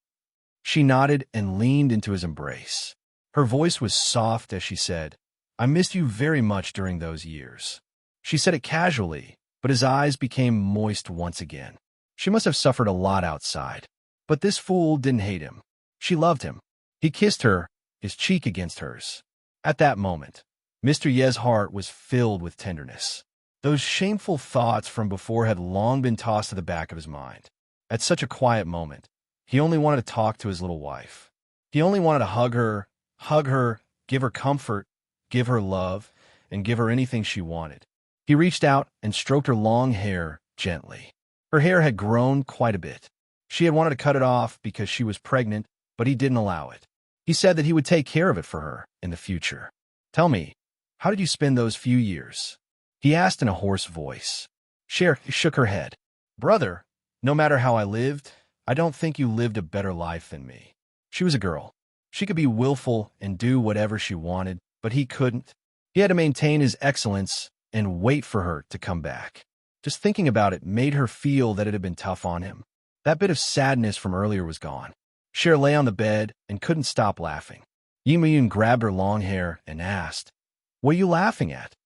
She nodded and leaned into his embrace. Her voice was soft as she said, I missed you very much during those years. She said it casually, but his eyes became moist once again. She must have suffered a lot outside. But this fool didn't hate him. She loved him. He kissed her, his cheek against hers. At that moment, Mr. Ye's heart was filled with tenderness. Those shameful thoughts from before had long been tossed to the back of his mind. At such a quiet moment, he only wanted to talk to his little wife. He only wanted to hug her, give her comfort, give her love, and give her anything she wanted. He reached out and stroked her long hair gently. Her hair had grown quite a bit. She had wanted to cut it off because she was pregnant, but he didn't allow it. He said that he would take care of it for her in the future. Tell me, how did you spend those few years? He asked in a hoarse voice. Cher shook her head. Brother, no matter how I lived, I don't think you lived a better life than me. She was a girl. She could be willful and do whatever she wanted, but he couldn't. He had to maintain his excellence and wait for her to come back. Just thinking about it made her feel that it had been tough on him. That bit of sadness from earlier was gone. Cher lay on the bed and couldn't stop laughing. Yi Miyun grabbed her long hair and asked, What are you laughing at?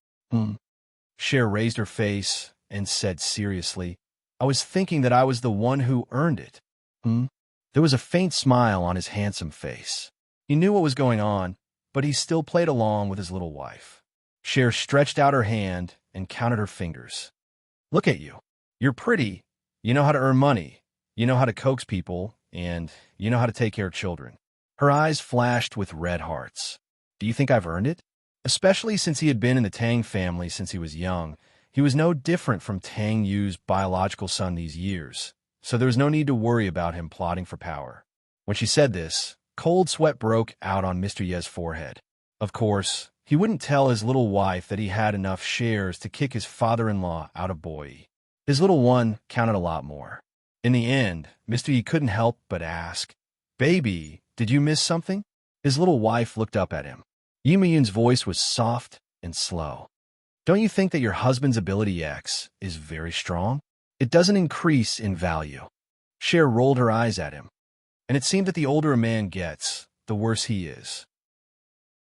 Cher raised her face and said seriously, I was thinking that I was the one who earned it. There was a faint smile on his handsome face. He knew what was going on, but he still played along with his little wife. Cher stretched out her hand and counted her fingers. Look at you. You're pretty. You know how to earn money. You know how to coax people, and you know how to take care of children. Her eyes flashed with red hearts. Do you think I've earned it? Especially since he had been in the Tang family since he was young, he was no different from Tang Yu's biological son these years, so there was no need to worry about him plotting for power. When she said this, cold sweat broke out on Mr. Ye's forehead. Of course, he wouldn't tell his little wife that he had enough shares to kick his father-in-law out of Boise. His little one counted a lot more. In the end, Mr. Yi couldn't help but ask, Baby, did you miss something? His little wife looked up at him. Yi Miyun's voice was soft and slow. Don't you think that your husband's ability X is very strong? It doesn't increase in value. Cher rolled her eyes at him, and it seemed that the older a man gets, the worse he is.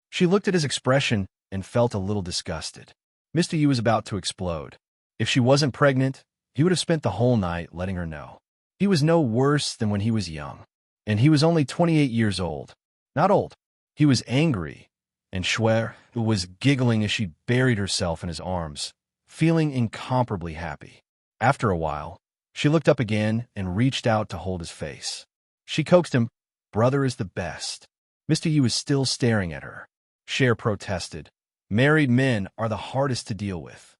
She looked at his expression and felt a little disgusted. Mr. Yi was about to explode. If she wasn't pregnant, he would have spent the whole night letting her know. He was no worse than when he was young, and he was only 28 years old. Not old. He was angry, and Shui'er was giggling as she buried herself in his arms, feeling incomparably happy. After a while, she looked up again and reached out to hold his face. She coaxed him, Brother is the best. Mr. Yi was still staring at her. Cher protested, Married men are the hardest to deal with.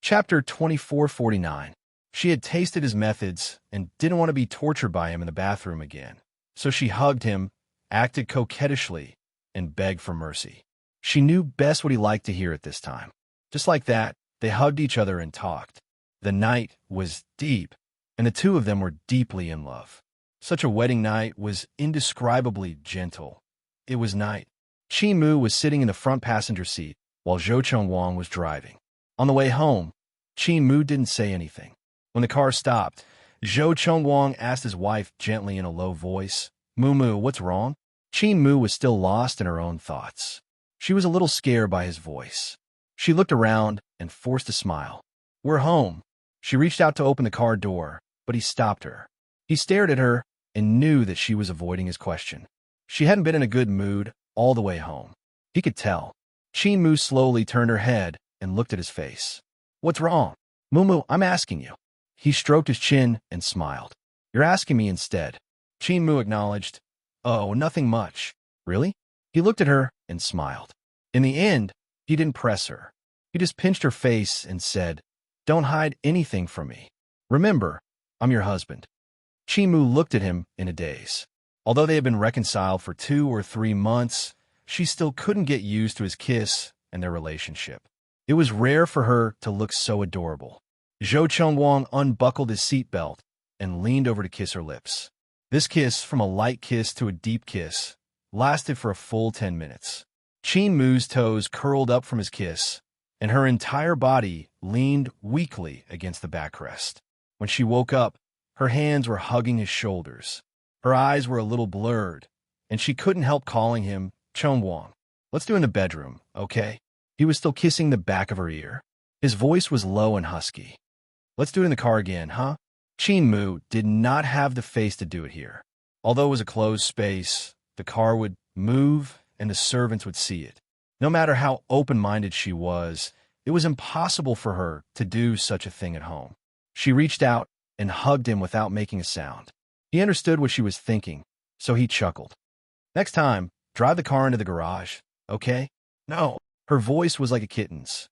Chapter 2449. She had tasted his methods and didn't want to be tortured by him in the bathroom again. So she hugged him, acted coquettishly, and begged for mercy. She knew best what he liked to hear at this time. Just like that, they hugged each other and talked. The night was deep, and the two of them were deeply in love. Such a wedding night was indescribably gentle. It was night. Qi Mu was sitting in the front passenger seat, while Zhou Chengwang was driving. On the way home, Qi Mu didn't say anything. When the car stopped, Zhou Chengwang asked his wife gently in a low voice, "Mu, what's wrong?" Qi Mu was still lost in her own thoughts. She was a little scared by his voice. She looked around and forced a smile. "We're home." She reached out to open the car door, but he stopped her. He stared at her and knew that she was avoiding his question. She hadn't been in a good mood all the way home. He could tell. Qi Mu slowly turned her head and looked at his face. "What's wrong?" "Mu, I'm asking you." He stroked his chin and smiled. "You're asking me instead." Qi Mu acknowledged. "Oh, nothing much." "Really?" He looked at her and smiled. In the end, he didn't press her. He just pinched her face and said, "Don't hide anything from me. Remember, I'm your husband." Qi Mu looked at him in a daze. Although they had been reconciled for 2 or 3 months, she still couldn't get used to his kiss and their relationship. It was rare for her to look so adorable. Zhou Chengwang unbuckled his seatbelt and leaned over to kiss her lips. This kiss, from a light kiss to a deep kiss, lasted for a full 10 minutes. Qi Mu's toes curled up from his kiss, and her entire body leaned weakly against the backrest. When she woke up, her hands were hugging his shoulders. Her eyes were a little blurred, and she couldn't help calling him Chengwang. "Let's do it in the bedroom, okay?" He was still kissing the back of her ear. His voice was low and husky. "Let's do it in the car again, huh?" Qi Mu did not have the face to do it here. Although it was a closed space, the car would move and the servants would see it. No matter how open-minded she was, it was impossible for her to do such a thing at home. She reached out and hugged him without making a sound. He understood what she was thinking, so he chuckled. "Next time, drive the car into the garage, okay?" "No." Her voice was like a kitten's.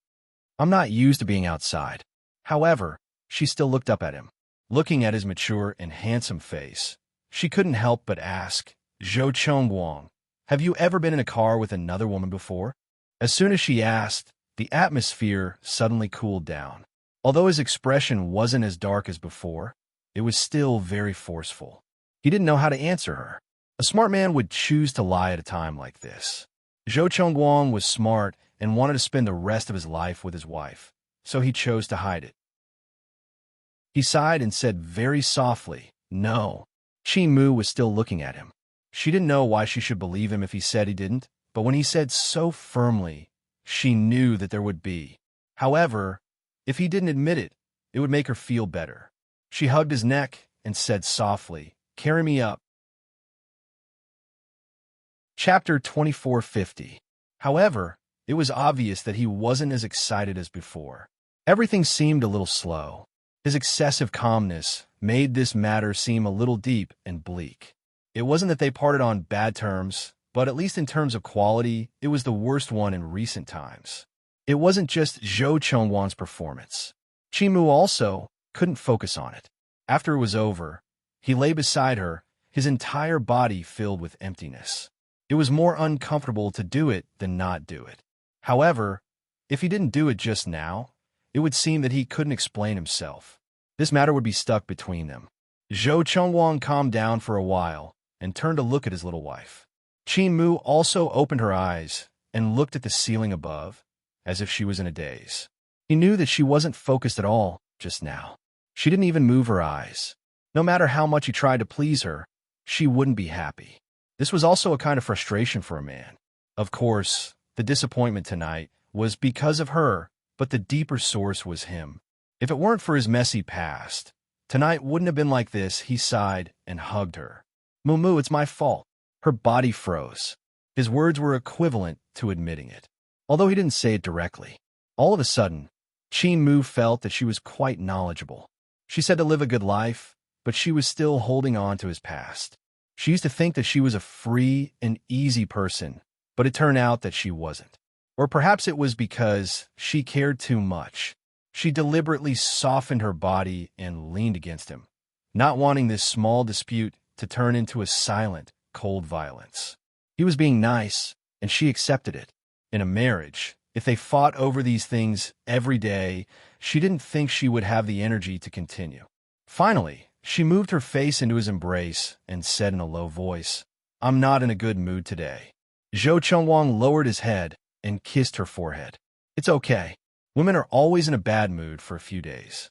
"I'm not used to being outside." However, she still looked up at him. Looking at his mature and handsome face, she couldn't help but ask, "Zhou Chengwang, have you ever been in a car with another woman before?" As soon as she asked, the atmosphere suddenly cooled down. Although his expression wasn't as dark as before, it was still very forceful. He didn't know how to answer her. A smart man would choose to lie at a time like this. Zhou Chengguang was smart and wanted to spend the rest of his life with his wife, so he chose to hide it. He sighed and said very softly, "No." Qi Mu was still looking at him. She didn't know why she should believe him if he said he didn't, but when he said so firmly, she knew that there would be. However, if he didn't admit it, it would make her feel better. She hugged his neck and said softly, "Carry me up." Chapter 2450. However, it was obvious that he wasn't as excited as before. Everything seemed a little slow. His excessive calmness made this matter seem a little deep and bleak. It wasn't that they parted on bad terms, but at least in terms of quality, it was the worst one in recent times. It wasn't just Zhou Chengwan's performance. Qi Mu also couldn't focus on it. After it was over, he lay beside her, his entire body filled with emptiness. It was more uncomfortable to do it than not do it. However, if he didn't do it just now, it would seem that he couldn't explain himself. This matter would be stuck between them. Zhou Chengguang calmed down for a while and turned to look at his little wife. Qi Mu also opened her eyes and looked at the ceiling above, as if she was in a daze. He knew that she wasn't focused at all just now. She didn't even move her eyes. No matter how much he tried to please her, she wouldn't be happy. This was also a kind of frustration for a man. Of course, the disappointment tonight was because of her, but the deeper source was him. If it weren't for his messy past, tonight wouldn't have been like this. He sighed and hugged her. "Mumu, it's my fault." Her body froze. His words were equivalent to admitting it, although he didn't say it directly. All of a sudden, Qi Mu felt that she was quite knowledgeable. She said to live a good life, but she was still holding on to his past. She used to think that she was a free and easy person, but it turned out that she wasn't. Or perhaps it was because she cared too much. She deliberately softened her body and leaned against him, not wanting this small dispute to turn into a silent, cold violence. He was being nice, and she accepted it. In a marriage, if they fought over these things every day, she didn't think she would have the energy to continue. Finally, she moved her face into his embrace and said in a low voice, "I'm not in a good mood today." Zhou Chengwang lowered his head and kissed her forehead. "It's okay. Women are always in a bad mood for a few days."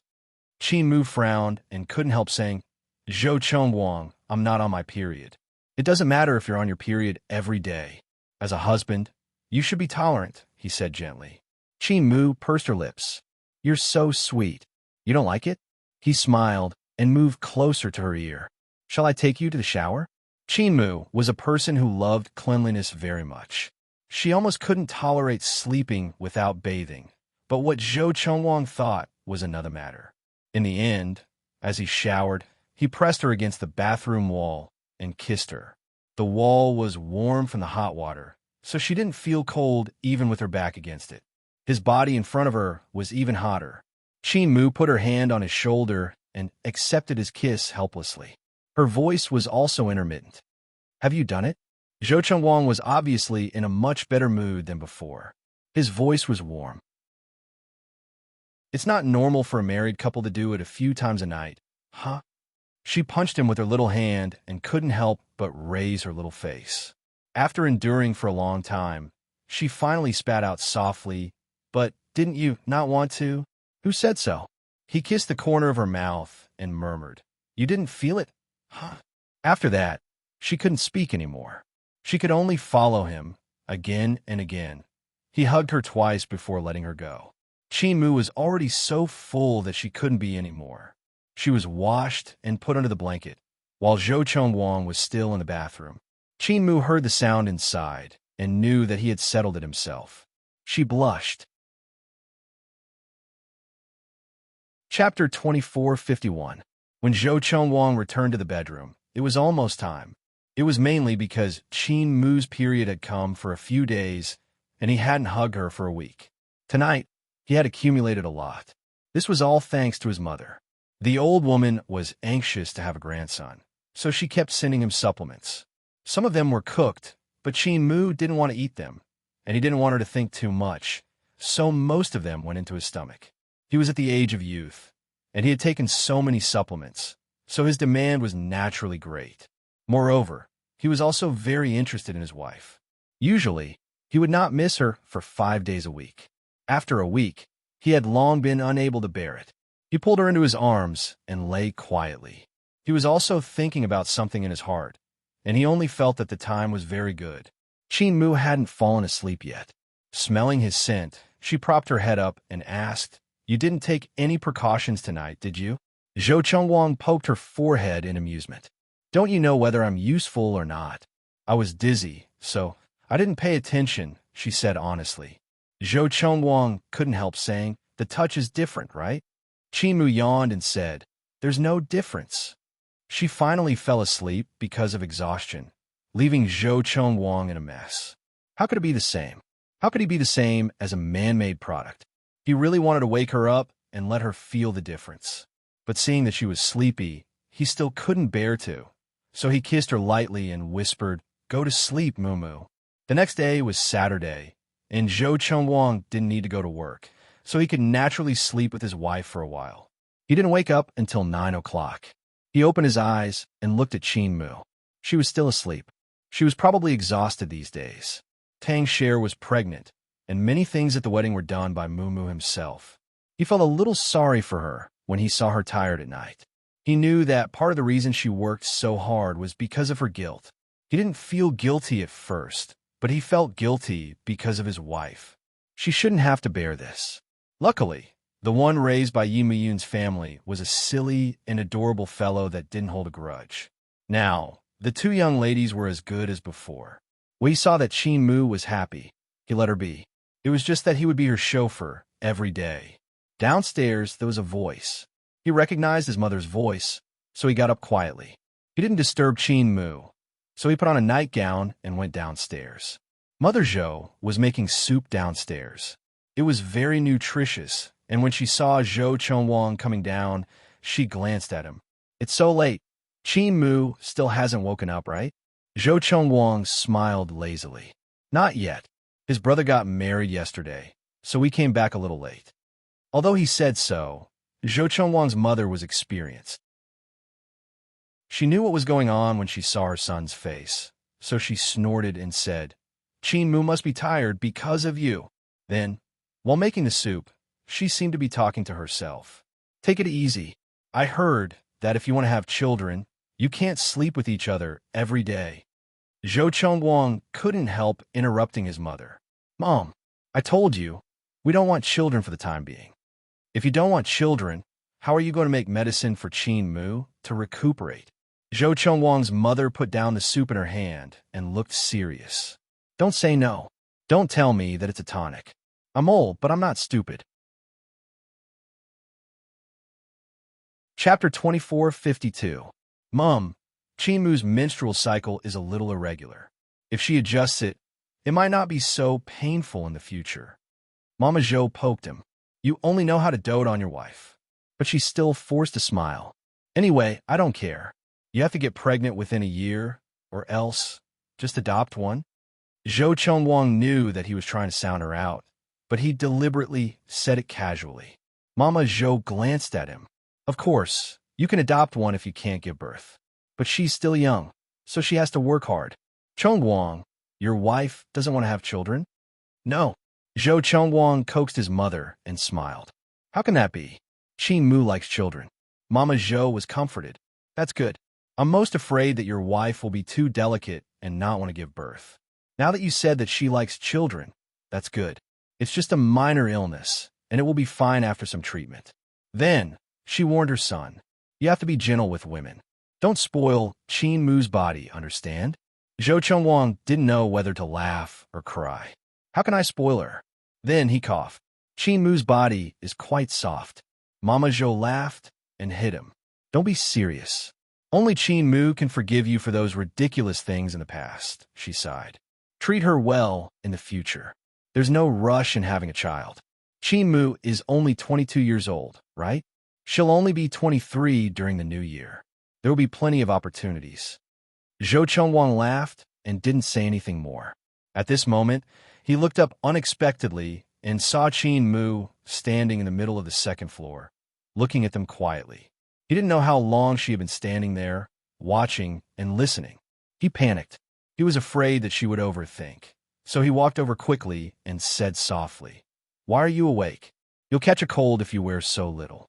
Qin Mu frowned and couldn't help saying, "Zhou Chengwang, I'm not on my period." "It doesn't matter if you're on your period every day. As a husband, you should be tolerant," he said gently. Qin Mu pursed her lips. "You're so sweet. You don't like it?" He smiled and moved closer to her ear. "Shall I take you to the shower?" Qin Mu was a person who loved cleanliness very much. She almost couldn't tolerate sleeping without bathing, but what Zhou Chengwang thought was another matter. In the end, as he showered, he pressed her against the bathroom wall and kissed her. The wall was warm from the hot water, so she didn't feel cold even with her back against it. His body in front of her was even hotter. Qin Mu put her hand on his shoulder and accepted his kiss helplessly. Her voice was also intermittent. "Have you done it?" Zhou Chengwang was obviously in a much better mood than before. His voice was warm. "It's not normal for a married couple to do it a few times a night, huh?" She punched him with her little hand and couldn't help but raise her little face. After enduring for a long time, she finally spat out softly, "But didn't you not want to?" "Who said so?" He kissed the corner of her mouth and murmured, "You didn't feel it, huh?" After that, she couldn't speak anymore. She could only follow him, again and again. He hugged her twice before letting her go. Qin Mu was already so full that she couldn't be anymore. She was washed and put under the blanket, while Zhou Chengwang was still in the bathroom. Qin Mu heard the sound inside and knew that he had settled it himself. She blushed. Chapter 2451. When Zhou Chengwang returned to the bedroom, it was almost time. It was mainly because Qin Mu's period had come for a few days, and he hadn't hugged her for a week. Tonight, he had accumulated a lot. This was all thanks to his mother. The old woman was anxious to have a grandson, so she kept sending him supplements. Some of them were cooked, but Qin Mu didn't want to eat them, and he didn't want her to think too much, so most of them went into his stomach. He was at the age of youth, and he had taken so many supplements, so his demand was naturally great. Moreover, he was also very interested in his wife. Usually, he would not miss her for 5 days a week. After a week, he had long been unable to bear it. He pulled her into his arms and lay quietly. He was also thinking about something in his heart, and he only felt that the time was very good. Qin Mu hadn't fallen asleep yet. Smelling his scent, she propped her head up and asked, "You didn't take any precautions tonight, did you?" Zhou Chengwang poked her forehead in amusement. "Don't you know whether I'm useful or not?" "I was dizzy, so I didn't pay attention," she said honestly. Zhou Chengwang couldn't help saying, "The touch is different, right?" Qin Mu yawned and said, "There's no difference." She finally fell asleep because of exhaustion, leaving Zhou Chengwang in a mess. How could it be the same? How could he be the same as a man-made product? He really wanted to wake her up and let her feel the difference. But seeing that she was sleepy, he still couldn't bear to. So he kissed her lightly and whispered, "Go to sleep, Mumu." The next day was Saturday, and Zhou Chengwang didn't need to go to work, so he could naturally sleep with his wife for a while. He didn't wake up until 9 o'clock. He opened his eyes and looked at Qin Mu. She was still asleep. She was probably exhausted these days. Tang Sher was pregnant, and many things at the wedding were done by Mumu himself. He felt a little sorry for her when he saw her tired at night. He knew that part of the reason she worked so hard was because of her guilt. He didn't feel guilty at first, but he felt guilty because of his wife. She shouldn't have to bear this. Luckily, the one raised by Yi Miyun's family was a silly and adorable fellow that didn't hold a grudge. Now, the two young ladies were as good as before. When he saw that Qin Mu was happy, he let her be. It was just that he would be her chauffeur every day. Downstairs, there was a voice. He recognized his mother's voice, so he got up quietly. He didn't disturb Qin Mu, so he put on a nightgown and went downstairs. Mother Zhou was making soup downstairs. It was very nutritious, and when she saw Zhou Chongwang coming down, she glanced at him. It's so late. Qin Mu still hasn't woken up, right? Zhou Chongwang smiled lazily. Not yet. His brother got married yesterday, so we came back a little late. Although he said so, Zhou Chongwang's mother was experienced. She knew what was going on when she saw her son's face, so she snorted and said, Qin Mu must be tired because of you. Then, while making the soup, she seemed to be talking to herself. Take it easy. I heard that if you want to have children, you can't sleep with each other every day. Zhou Chongwang couldn't help interrupting his mother. Mom, I told you, we don't want children for the time being. If you don't want children, how are you going to make medicine for Qin Mu to recuperate? Zhou Chongwang's mother put down the soup in her hand and looked serious. Don't say no. Don't tell me that it's a tonic. I'm old, but I'm not stupid. Chapter 2452. Mom, Qin Mu's menstrual cycle is a little irregular. If she adjusts it, it might not be so painful in the future. Mama Zhou poked him. You only know how to dote on your wife. But she still forced a smile. Anyway, I don't care. You have to get pregnant within a year, or else just adopt one. Zhou Chongwang knew that he was trying to sound her out, but he deliberately said it casually. Mama Zhou glanced at him. Of course, you can adopt one if you can't give birth. But she's still young, so she has to work hard. Chongwang, your wife doesn't want to have children? No. Zhou Chongwang coaxed his mother and smiled. How can that be? Qin Mu likes children. Mama Zhou was comforted. That's good. I'm most afraid that your wife will be too delicate and not want to give birth. Now that you said that she likes children, that's good. It's just a minor illness, and it will be fine after some treatment. Then, she warned her son, you have to be gentle with women. Don't spoil Qin Mu's body, understand? Zhou Chongwang didn't know whether to laugh or cry. How can I spoil her? Then he coughed. Qin Mu's body is quite soft. Mama Zhou laughed and hit him. Don't be serious. Only Qin Mu can forgive you for those ridiculous things in the past, she sighed. Treat her well in the future. There's no rush in having a child. Qin Mu is only 22 years old, right? She'll only be 23 during the new year. There will be plenty of opportunities. Zhou Chongwang laughed and didn't say anything more. At this moment, he looked up unexpectedly and saw Qin Mu standing in the middle of the second floor, looking at them quietly. He didn't know how long she had been standing there, watching and listening. He panicked. He was afraid that she would overthink. So he walked over quickly and said softly, Why are you awake? You'll catch a cold if you wear so little.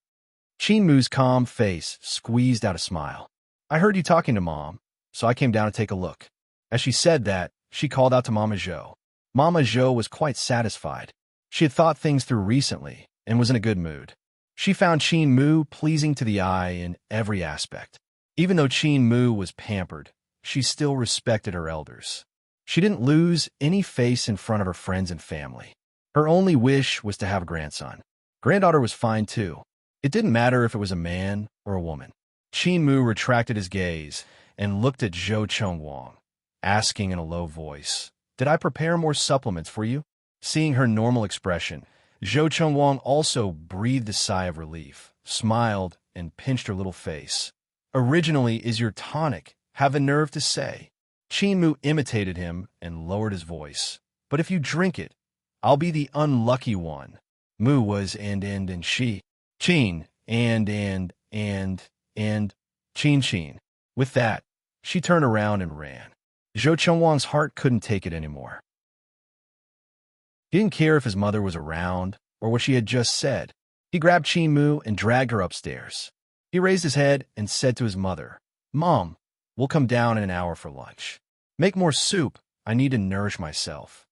Qin Mu's calm face squeezed out a smile. I heard you talking to Mom, so I came down to take a look. As she said that, she called out to Mama Zhou. Mama Zhou was quite satisfied. She had thought things through recently and was in a good mood. She found Qin Mu pleasing to the eye in every aspect. Even though Qin Mu was pampered, she still respected her elders. She didn't lose any face in front of her friends and family. Her only wish was to have a grandson. Granddaughter was fine too. It didn't matter if it was a man or a woman. Qin Mu retracted his gaze and looked at Zhou Chongwang, asking in a low voice, Did I prepare more supplements for you? Seeing her normal expression, Zhou Chongwang also breathed a sigh of relief, smiled, and pinched her little face. Originally is your tonic, have the nerve to say. Qin Mu imitated him and lowered his voice. But if you drink it, I'll be the unlucky one. Mu was and she. Qin, and Qin. With that, she turned around and ran. Zhou Chongwang's heart couldn't take it anymore. He didn't care if his mother was around or what she had just said. He grabbed Qin Mu and dragged her upstairs. He raised his head and said to his mother, Mom, we'll come down in an hour for lunch. Make more soup. I need to nourish myself.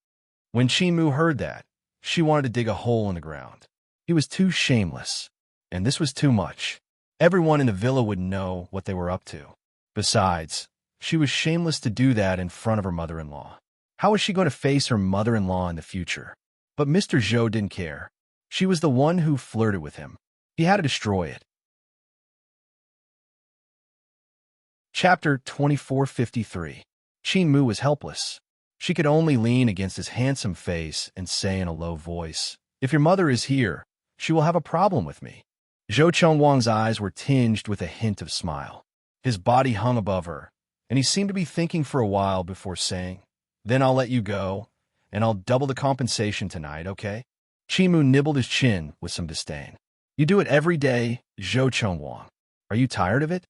When Qin Mu heard that, she wanted to dig a hole in the ground. He was too shameless, and this was too much. Everyone in the villa would know what they were up to. Besides, she was shameless to do that in front of her mother-in-law. How was she going to face her mother-in-law in the future? But Mr. Zhou didn't care. She was the one who flirted with him. He had to destroy it. Chapter 2453. Qin Mu was helpless. She could only lean against his handsome face and say in a low voice, If your mother is here, she will have a problem with me. Zhou Chengwang's eyes were tinged with a hint of smile. His body hung above her, and he seemed to be thinking for a while before saying, "Then I'll let you go, and I'll double the compensation tonight, okay?" Qimu nibbled his chin with some disdain. "You do it every day, Zhou Chengwang. Are you tired of it?"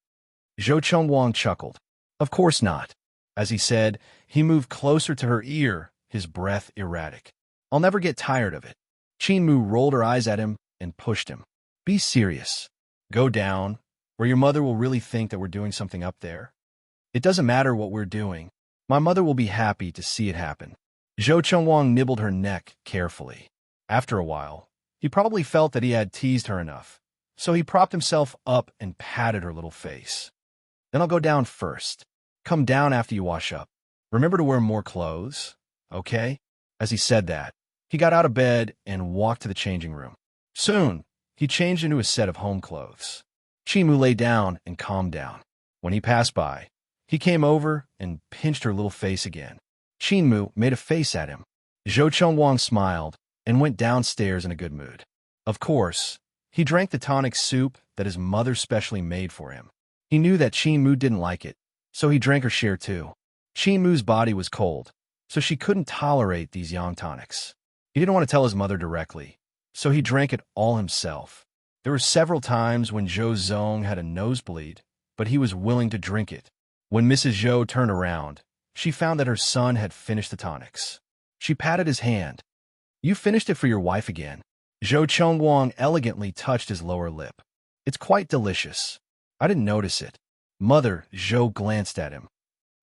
Zhou Chengwang chuckled. "Of course not." As he said, he moved closer to her ear, his breath erratic. "I'll never get tired of it." Qimu rolled her eyes at him and pushed him. "Be serious. Go down, where your mother will really think that we're doing something up there. It doesn't matter what we're doing. My mother will be happy to see it happen." Zhou Chengwang nibbled her neck carefully. After a while, he probably felt that he had teased her enough, so he propped himself up and patted her little face. "Then I'll go down first. Come down after you wash up. Remember to wear more clothes, okay?" As he said that, he got out of bed and walked to the changing room. Soon, he changed into a set of home clothes. Qimu lay down and calmed down. When he passed by, he came over and pinched her little face again. Qimu made a face at him. Zhou Chengwang smiled and went downstairs in a good mood. Of course, he drank the tonic soup that his mother specially made for him. He knew that Qimu didn't like it, so he drank her share too. Qimu's body was cold, so she couldn't tolerate these yang tonics. He didn't want to tell his mother directly, so he drank it all himself. There were several times when Zhou Zong had a nosebleed, but he was willing to drink it. When Mrs. Zhou turned around, she found that her son had finished the tonics. She patted his hand. "You finished it for your wife again." Zhou Chengwang elegantly touched his lower lip. "It's quite delicious. I didn't notice it." Mother Zhou glanced at him.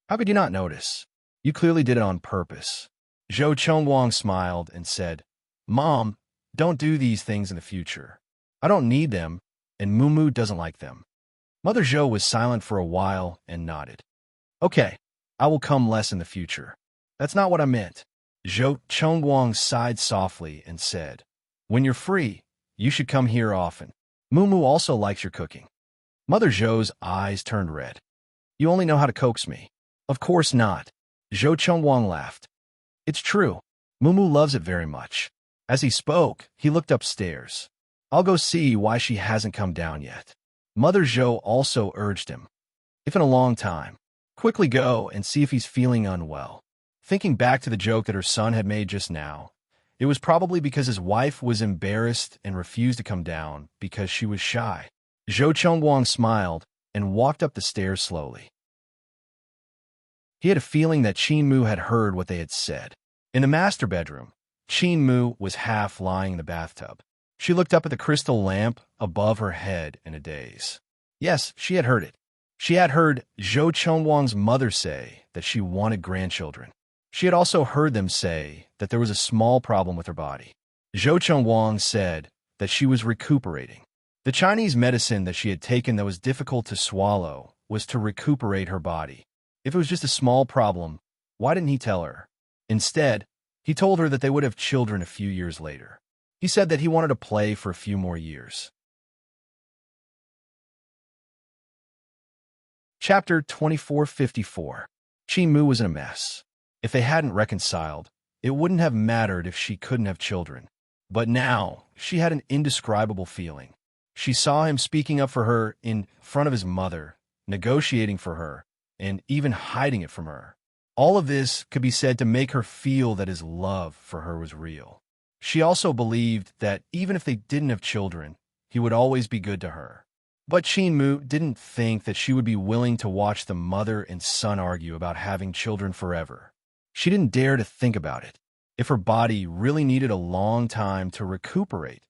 "How could you not notice? You clearly did it on purpose." Zhou Chengwang smiled and said, "Mom, don't do these things in the future. I don't need them, and Mumu doesn't like them." Mother Zhou was silent for a while and nodded. "Okay, I will come less in the future." "That's not what I meant." Zhou Chengwang sighed softly and said, "When you're free, you should come here often. Mumu also likes your cooking." Mother Zhou's eyes turned red. "You only know how to coax me." "Of course not." Zhou Chengwang laughed. "It's true. Mumu loves it very much." As he spoke, he looked upstairs. "I'll go see why she hasn't come down yet." Mother Zhou also urged him. "If in a long time, quickly go and see if he's feeling unwell." Thinking back to the joke that her son had made just now, it was probably because his wife was embarrassed and refused to come down because she was shy. Zhou Chengwang smiled and walked up the stairs slowly. He had a feeling that Qin Mu had heard what they had said. In the master bedroom, Qin Mu was half lying in the bathtub. She looked up at the crystal lamp above her head in a daze. Yes, she had heard it. She had heard Zhou Chengwang's mother say that she wanted grandchildren. She had also heard them say that there was a small problem with her body. Zhou Chengwang said that she was recuperating. The Chinese medicine that she had taken that was difficult to swallow was to recuperate her body. If it was just a small problem, why didn't he tell her? Instead, he told her that they would have children a few years later. He said that he wanted to play for a few more years. Chapter 2454. Qin Mu was in a mess. If they hadn't reconciled, it wouldn't have mattered if she couldn't have children. But now, she had an indescribable feeling. She saw him speaking up for her in front of his mother, negotiating for her, and even hiding it from her. All of this could be said to make her feel that his love for her was real. She also believed that even if they didn't have children, he would always be good to her. But Qin Mu didn't think that she would be willing to watch the mother and son argue about having children forever. She didn't dare to think about it. If her body really needed a long time to recuperate,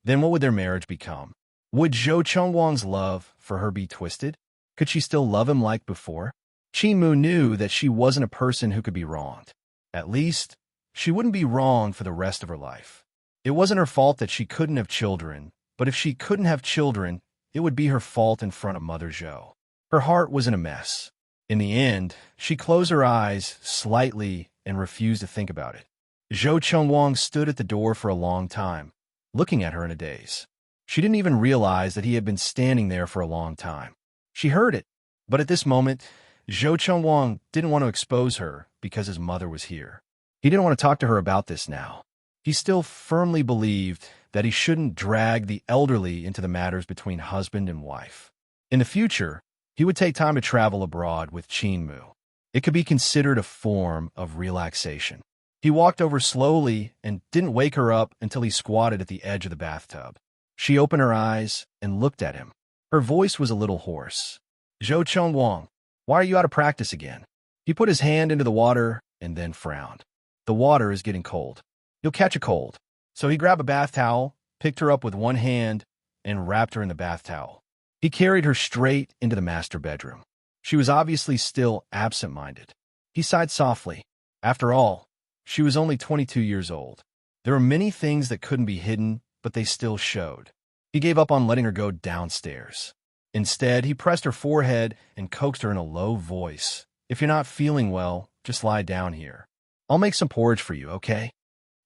then what would their marriage become? Would Zhou Chengwang's love for her be twisted? Could she still love him like before? Qin Mu knew that she wasn't a person who could be wronged. At least, she wouldn't be wrong for the rest of her life. It wasn't her fault that she couldn't have children, but if she couldn't have children, it would be her fault in front of Mother Zhou. Her heart was in a mess. In the end, she closed her eyes slightly and refused to think about it. Zhou Chengwang stood at the door for a long time, looking at her in a daze. She didn't even realize that he had been standing there for a long time. She heard it, but at this moment, Zhou Chengwang didn't want to expose her because his mother was here. He didn't want to talk to her about this now. He still firmly believed that he shouldn't drag the elderly into the matters between husband and wife. In the future, he would take time to travel abroad with Chinmu. It could be considered a form of relaxation. He walked over slowly and didn't wake her up until he squatted at the edge of the bathtub. She opened her eyes and looked at him. Her voice was a little hoarse. "Zhou Chengwang, why are you out of practice again?" He put his hand into the water and then frowned. "The water is getting cold. You'll catch a cold." So he grabbed a bath towel, picked her up with one hand, and wrapped her in the bath towel. He carried her straight into the master bedroom. She was obviously still absent-minded. He sighed softly. After all, she was only 22 years old. There were many things that couldn't be hidden, but they still showed. He gave up on letting her go downstairs. Instead, he pressed her forehead and coaxed her in a low voice. "If you're not feeling well, just lie down here. I'll make some porridge for you, okay?"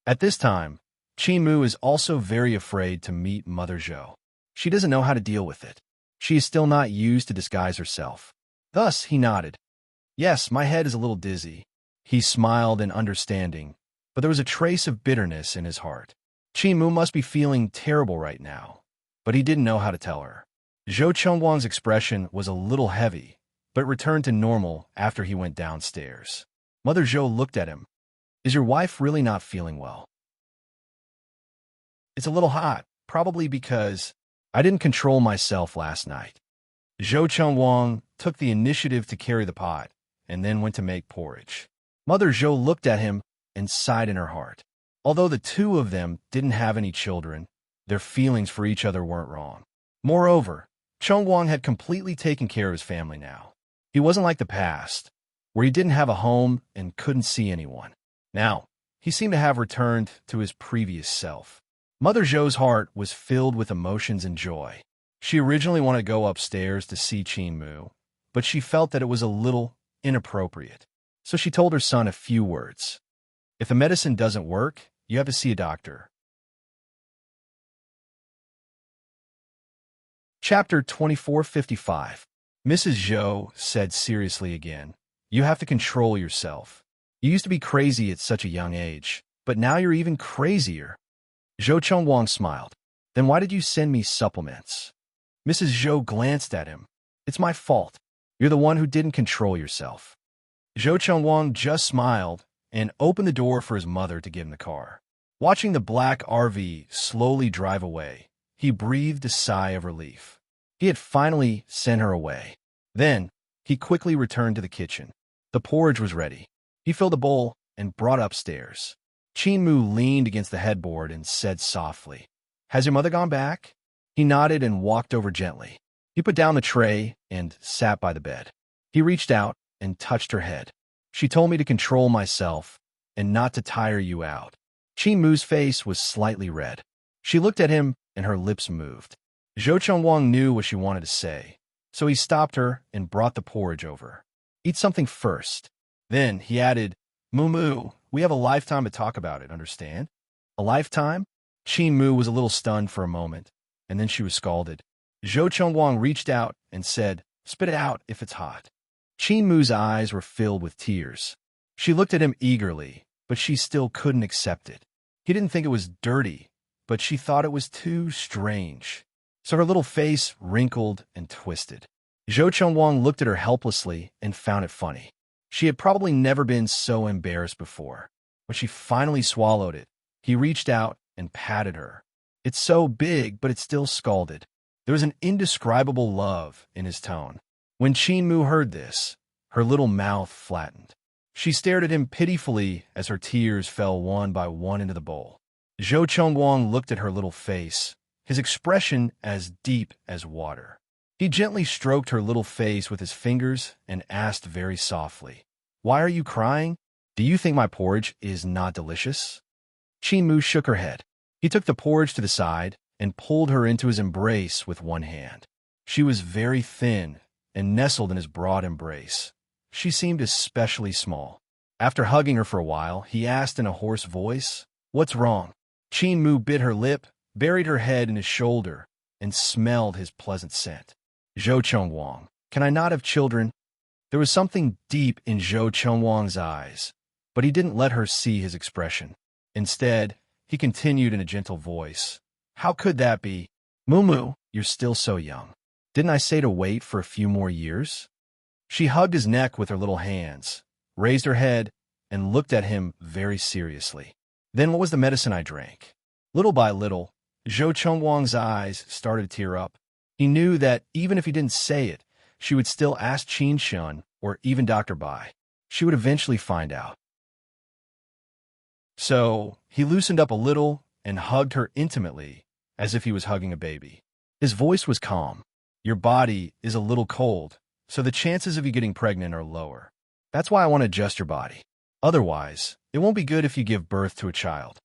At this time, Chinmu is also very afraid to meet Mother Zhou. She doesn't know how to deal with it. She is still not used to disguise herself. Thus, he nodded. "Yes, my head is a little dizzy." He smiled in understanding, but there was a trace of bitterness in his heart. Chinmu must be feeling terrible right now, but he didn't know how to tell her. Zhou Chengwang's expression was a little heavy, but returned to normal after he went downstairs. Mother Zhou looked at him. "Is your wife really not feeling well?" "It's a little hot, probably because I didn't control myself last night." Zhou Chengwang took the initiative to carry the pot, and then went to make porridge. Mother Zhou looked at him and sighed in her heart. Although the two of them didn't have any children, their feelings for each other weren't wrong. Moreover, Chengwang had completely taken care of his family now. He wasn't like the past, where he didn't have a home and couldn't see anyone. Now, he seemed to have returned to his previous self. Mother Zhou's heart was filled with emotions and joy. She originally wanted to go upstairs to see Chinmu, but she felt that it was a little inappropriate. So she told her son a few words. "If the medicine doesn't work, you have to see a doctor." Chapter 2455. Mrs. Zhou said seriously again, "You have to control yourself. You used to be crazy at such a young age, but now you're even crazier." Zhou Chengwang smiled. "Then why did you send me supplements?" Mrs. Zhou glanced at him. "It's my fault. You're the one who didn't control yourself." Zhou Chengwang just smiled and opened the door for his mother to get in the car. Watching the black RV slowly drive away, he breathed a sigh of relief. He had finally sent her away. Then, he quickly returned to the kitchen. The porridge was ready. He filled a bowl and brought upstairs. Chinmu leaned against the headboard and said softly, "Has your mother gone back?" He nodded and walked over gently. He put down the tray and sat by the bed. He reached out and touched her head. "She told me to control myself and not to tire you out." Chinmu's face was slightly red. She looked at him and her lips moved. Zhou Chengwang knew what she wanted to say, so he stopped her and brought the porridge over. "Eat something first." Then he added, "Mumu, we have a lifetime to talk about it, understand?" "A lifetime?" Chinmu was a little stunned for a moment, and then she was scalded. Zhou Chengwang reached out and said, "Spit it out if it's hot." Chinmu's eyes were filled with tears. She looked at him eagerly, but she still couldn't accept it. He didn't think it was dirty, but she thought it was too strange. So her little face wrinkled and twisted. Zhou Chengwang looked at her helplessly and found it funny. She had probably never been so embarrassed before. When she finally swallowed it, he reached out and patted her. "It's so big, but it's still scalded." There was an indescribable love in his tone. When Chinmu heard this, her little mouth flattened. She stared at him pitifully as her tears fell one by one into the bowl. Zhou Chengwang looked at her little face, his expression as deep as water. He gently stroked her little face with his fingers and asked very softly, "Why are you crying? Do you think my porridge is not delicious?" Chinmu shook her head. He took the porridge to the side and pulled her into his embrace with one hand. She was very thin and nestled in his broad embrace. She seemed especially small. After hugging her for a while, he asked in a hoarse voice, "What's wrong?" Chinmu bit her lip, buried her head in his shoulder, and smelled his pleasant scent. "Zhou Chengwang, can I not have children?" There was something deep in Zhou Chengwang's eyes, but he didn't let her see his expression. Instead, he continued in a gentle voice, How could that be? Moo, you're still so young. Didn't I say to wait for a few more years? She hugged his neck with her little hands, raised her head, and looked at him very seriously. Then what was the medicine I drank? Little by little, Zhou Chengwang's eyes started to tear up. He knew that even if he didn't say it, she would still ask Qin Shun or even Dr. Bai. She would eventually find out. So he loosened up a little and hugged her intimately, as if he was hugging a baby. His voice was calm. Your body is a little cold, so the chances of you getting pregnant are lower. That's why I want to adjust your body. Otherwise, it won't be good if you give birth to a child.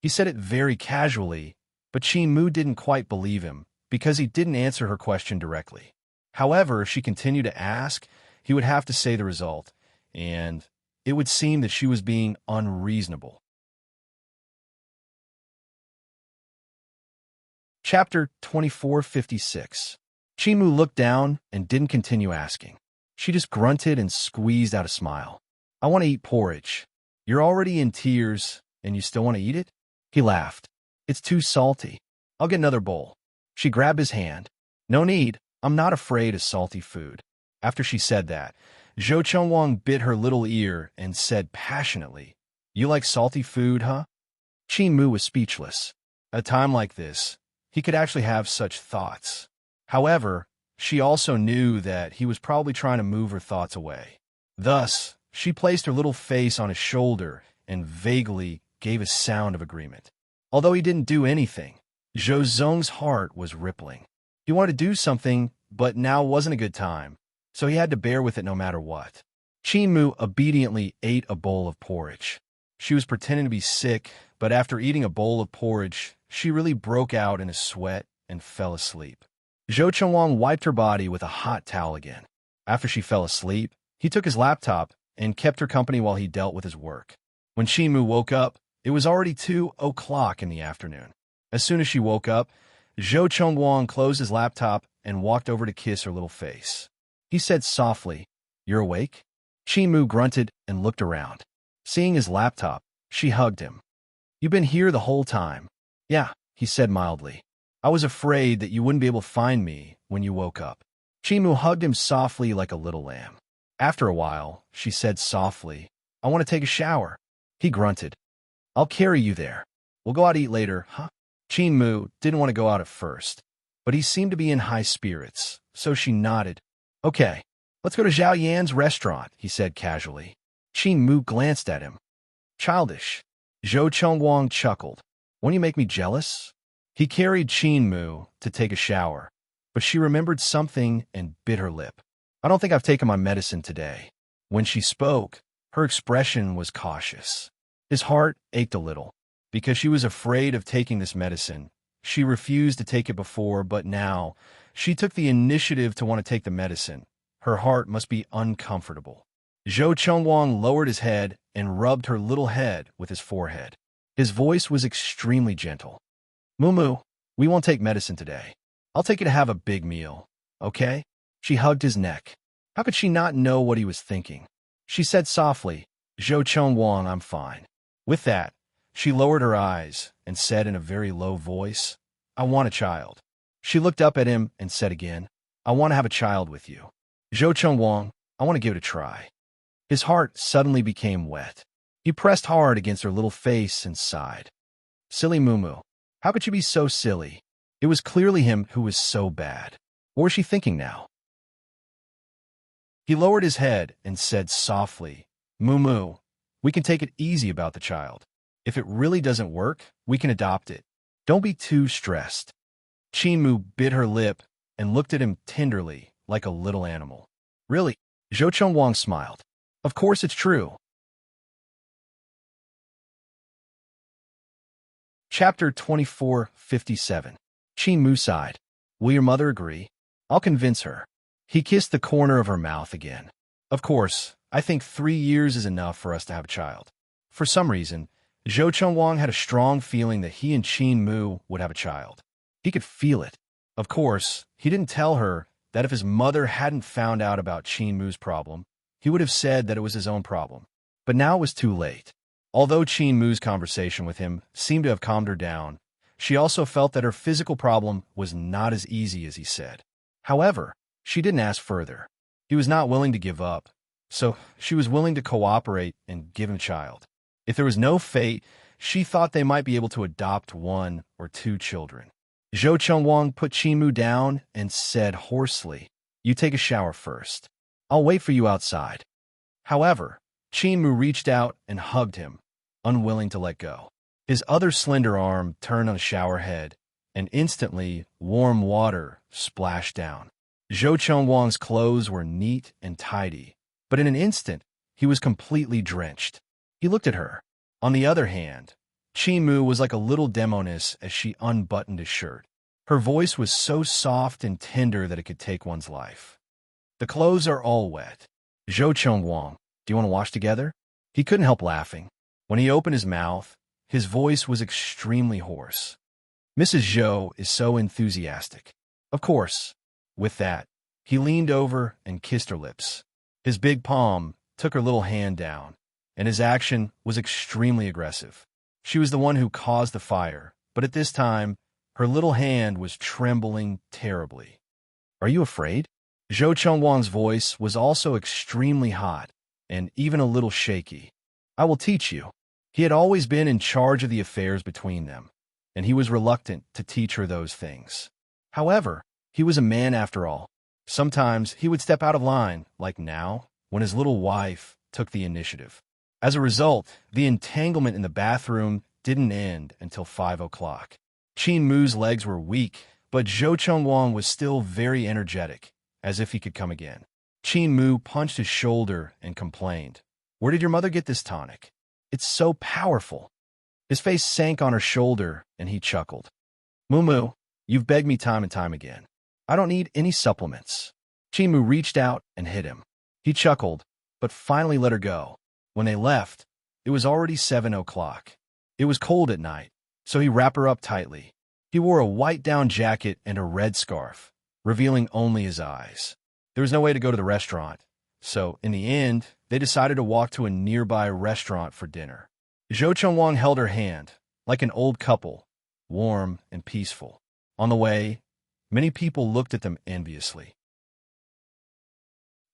He said it very casually, but Qin Mu didn't quite believe him because he didn't answer her question directly. However, if she continued to ask, he would have to say the result, and it would seem that she was being unreasonable. Chapter 2456. Qin Mu looked down and didn't continue asking. She just grunted and squeezed out a smile. I want to eat porridge. You're already in tears, and you still want to eat it? He laughed. It's too salty. I'll get another bowl. She grabbed his hand. No need. I'm not afraid of salty food. After she said that, Zhou Chengwang bit her little ear and said passionately, You like salty food, huh? Qin Mu was speechless. At a time like this, he could actually have such thoughts. However, she also knew that he was probably trying to move her thoughts away. Thus, she placed her little face on his shoulder and vaguely gave a sound of agreement. Although he didn't do anything, Zhou Zong's heart was rippling. He wanted to do something, but now wasn't a good time, so he had to bear with it no matter what. Qin Mu obediently ate a bowl of porridge. She was pretending to be sick, but after eating a bowl of porridge, she really broke out in a sweat and fell asleep. Zhou Chengwang wiped her body with a hot towel again. After she fell asleep, he took his laptop and kept her company while he dealt with his work. When Qin Mu woke up, it was already 2:00 in the afternoon. As soon as she woke up, Zhou Chengwang closed his laptop and walked over to kiss her little face. He said softly, You're awake? Qin Mu grunted and looked around. Seeing his laptop, she hugged him. You've been here the whole time. Yeah, he said mildly. I was afraid that you wouldn't be able to find me when you woke up. Qin Mu hugged him softly like a little lamb. After a while, she said softly, I want to take a shower. He grunted. I'll carry you there. We'll go out to eat later, huh? Qin Mu didn't want to go out at first, but he seemed to be in high spirits, so she nodded. Okay, let's go to Zhao Yan's restaurant, he said casually. Qin Mu glanced at him. Childish. Zhou Chengwang chuckled. Won't you make me jealous? He carried Qin Mu to take a shower, but she remembered something and bit her lip. I don't think I've taken my medicine today. When she spoke, her expression was cautious. His heart ached a little. Because she was afraid of taking this medicine, she refused to take it before, but now she took the initiative to want to take the medicine. Her heart must be uncomfortable. Zhou Chengwang lowered his head and rubbed her little head with his forehead. His voice was extremely gentle. Moo, we won't take medicine today. I'll take you to have a big meal, okay? She hugged his neck. How could she not know what he was thinking? She said softly, Zhou Chengwang, I'm fine. With that, she lowered her eyes and said in a very low voice, I want a child. She looked up at him and said again, I want to have a child with you. Zhou Chengwang, I want to give it a try. His heart suddenly became wet. He pressed hard against her little face and sighed. Silly Moo, how could you be so silly? It was clearly him who was so bad. What was she thinking now? He lowered his head and said softly, Moo, we can take it easy about the child. If it really doesn't work, we can adopt it. Don't be too stressed. Qin Mu bit her lip and looked at him tenderly, like a little animal. Really? Zhou Chengwang smiled. Of course it's true. Chapter 2457. Qin Mu sighed. Will your mother agree? I'll convince her. He kissed the corner of her mouth again. Of course, I think 3 years is enough for us to have a child. For some reason, Zhou Chengwang had a strong feeling that he and Qin Mu would have a child. He could feel it. Of course, he didn't tell her that if his mother hadn't found out about Qin Mu's problem, he would have said that it was his own problem. But now it was too late. Although Qin Mu's conversation with him seemed to have calmed her down, She also felt that her physical problem was not as easy as he said. However, she didn't ask further. He was not willing to give up, so she was willing to cooperate and give him a child. If there was no fate, she thought they might be able to adopt 1 or 2 children. Zhou Chengwang put Qinmu down and said hoarsely, "You take a shower first. I'll wait for you outside." However, Qinmu reached out and hugged him, unwilling to let go. His other slender arm turned on a shower head, and instantly warm water splashed down. Zhou Chengwang's clothes were neat and tidy, but in an instant, he was completely drenched. He looked at her. On the other hand, Qinmu was like a little demoness as she unbuttoned his shirt. Her voice was so soft and tender that it could take one's life. "The clothes are all wet. Zhou Chengwang, do you want to wash together?" He couldn't help laughing. When he opened his mouth, his voice was extremely hoarse. "Mrs. Zhou is so enthusiastic." Of course. With that, he leaned over and kissed her lips. His big palm took her little hand down, and his action was extremely aggressive. She was the one who caused the fire, but at this time, her little hand was trembling terribly. "Are you afraid?" Zhou Chengwang's voice was also extremely hot and even a little shaky. "I will teach you." He had always been in charge of the affairs between them, and he was reluctant to teach her those things. However, he was a man after all. Sometimes he would step out of line, like now, when his little wife took the initiative. As a result, the entanglement in the bathroom didn't end until 5 o'clock. Qinmu's legs were weak, but Zhou Chengwang was still very energetic, as if he could come again. Qinmu punched his shoulder and complained, "Where did your mother get this tonic? It's so powerful." His face sank on her shoulder, and he chuckled. "Mumu, you've begged me time and time again. I don't need any supplements." Qinmu reached out and hit him. He chuckled, but finally let her go. When they left, it was already 7 o'clock. It was cold at night, so he wrapped her up tightly. He wore a white down jacket and a red scarf, revealing only his eyes. There was no way to go to the restaurant, so in the end, they decided to walk to a nearby restaurant for dinner. Zhou Chengwang held her hand, like an old couple, warm and peaceful. On the way, many people looked at them enviously.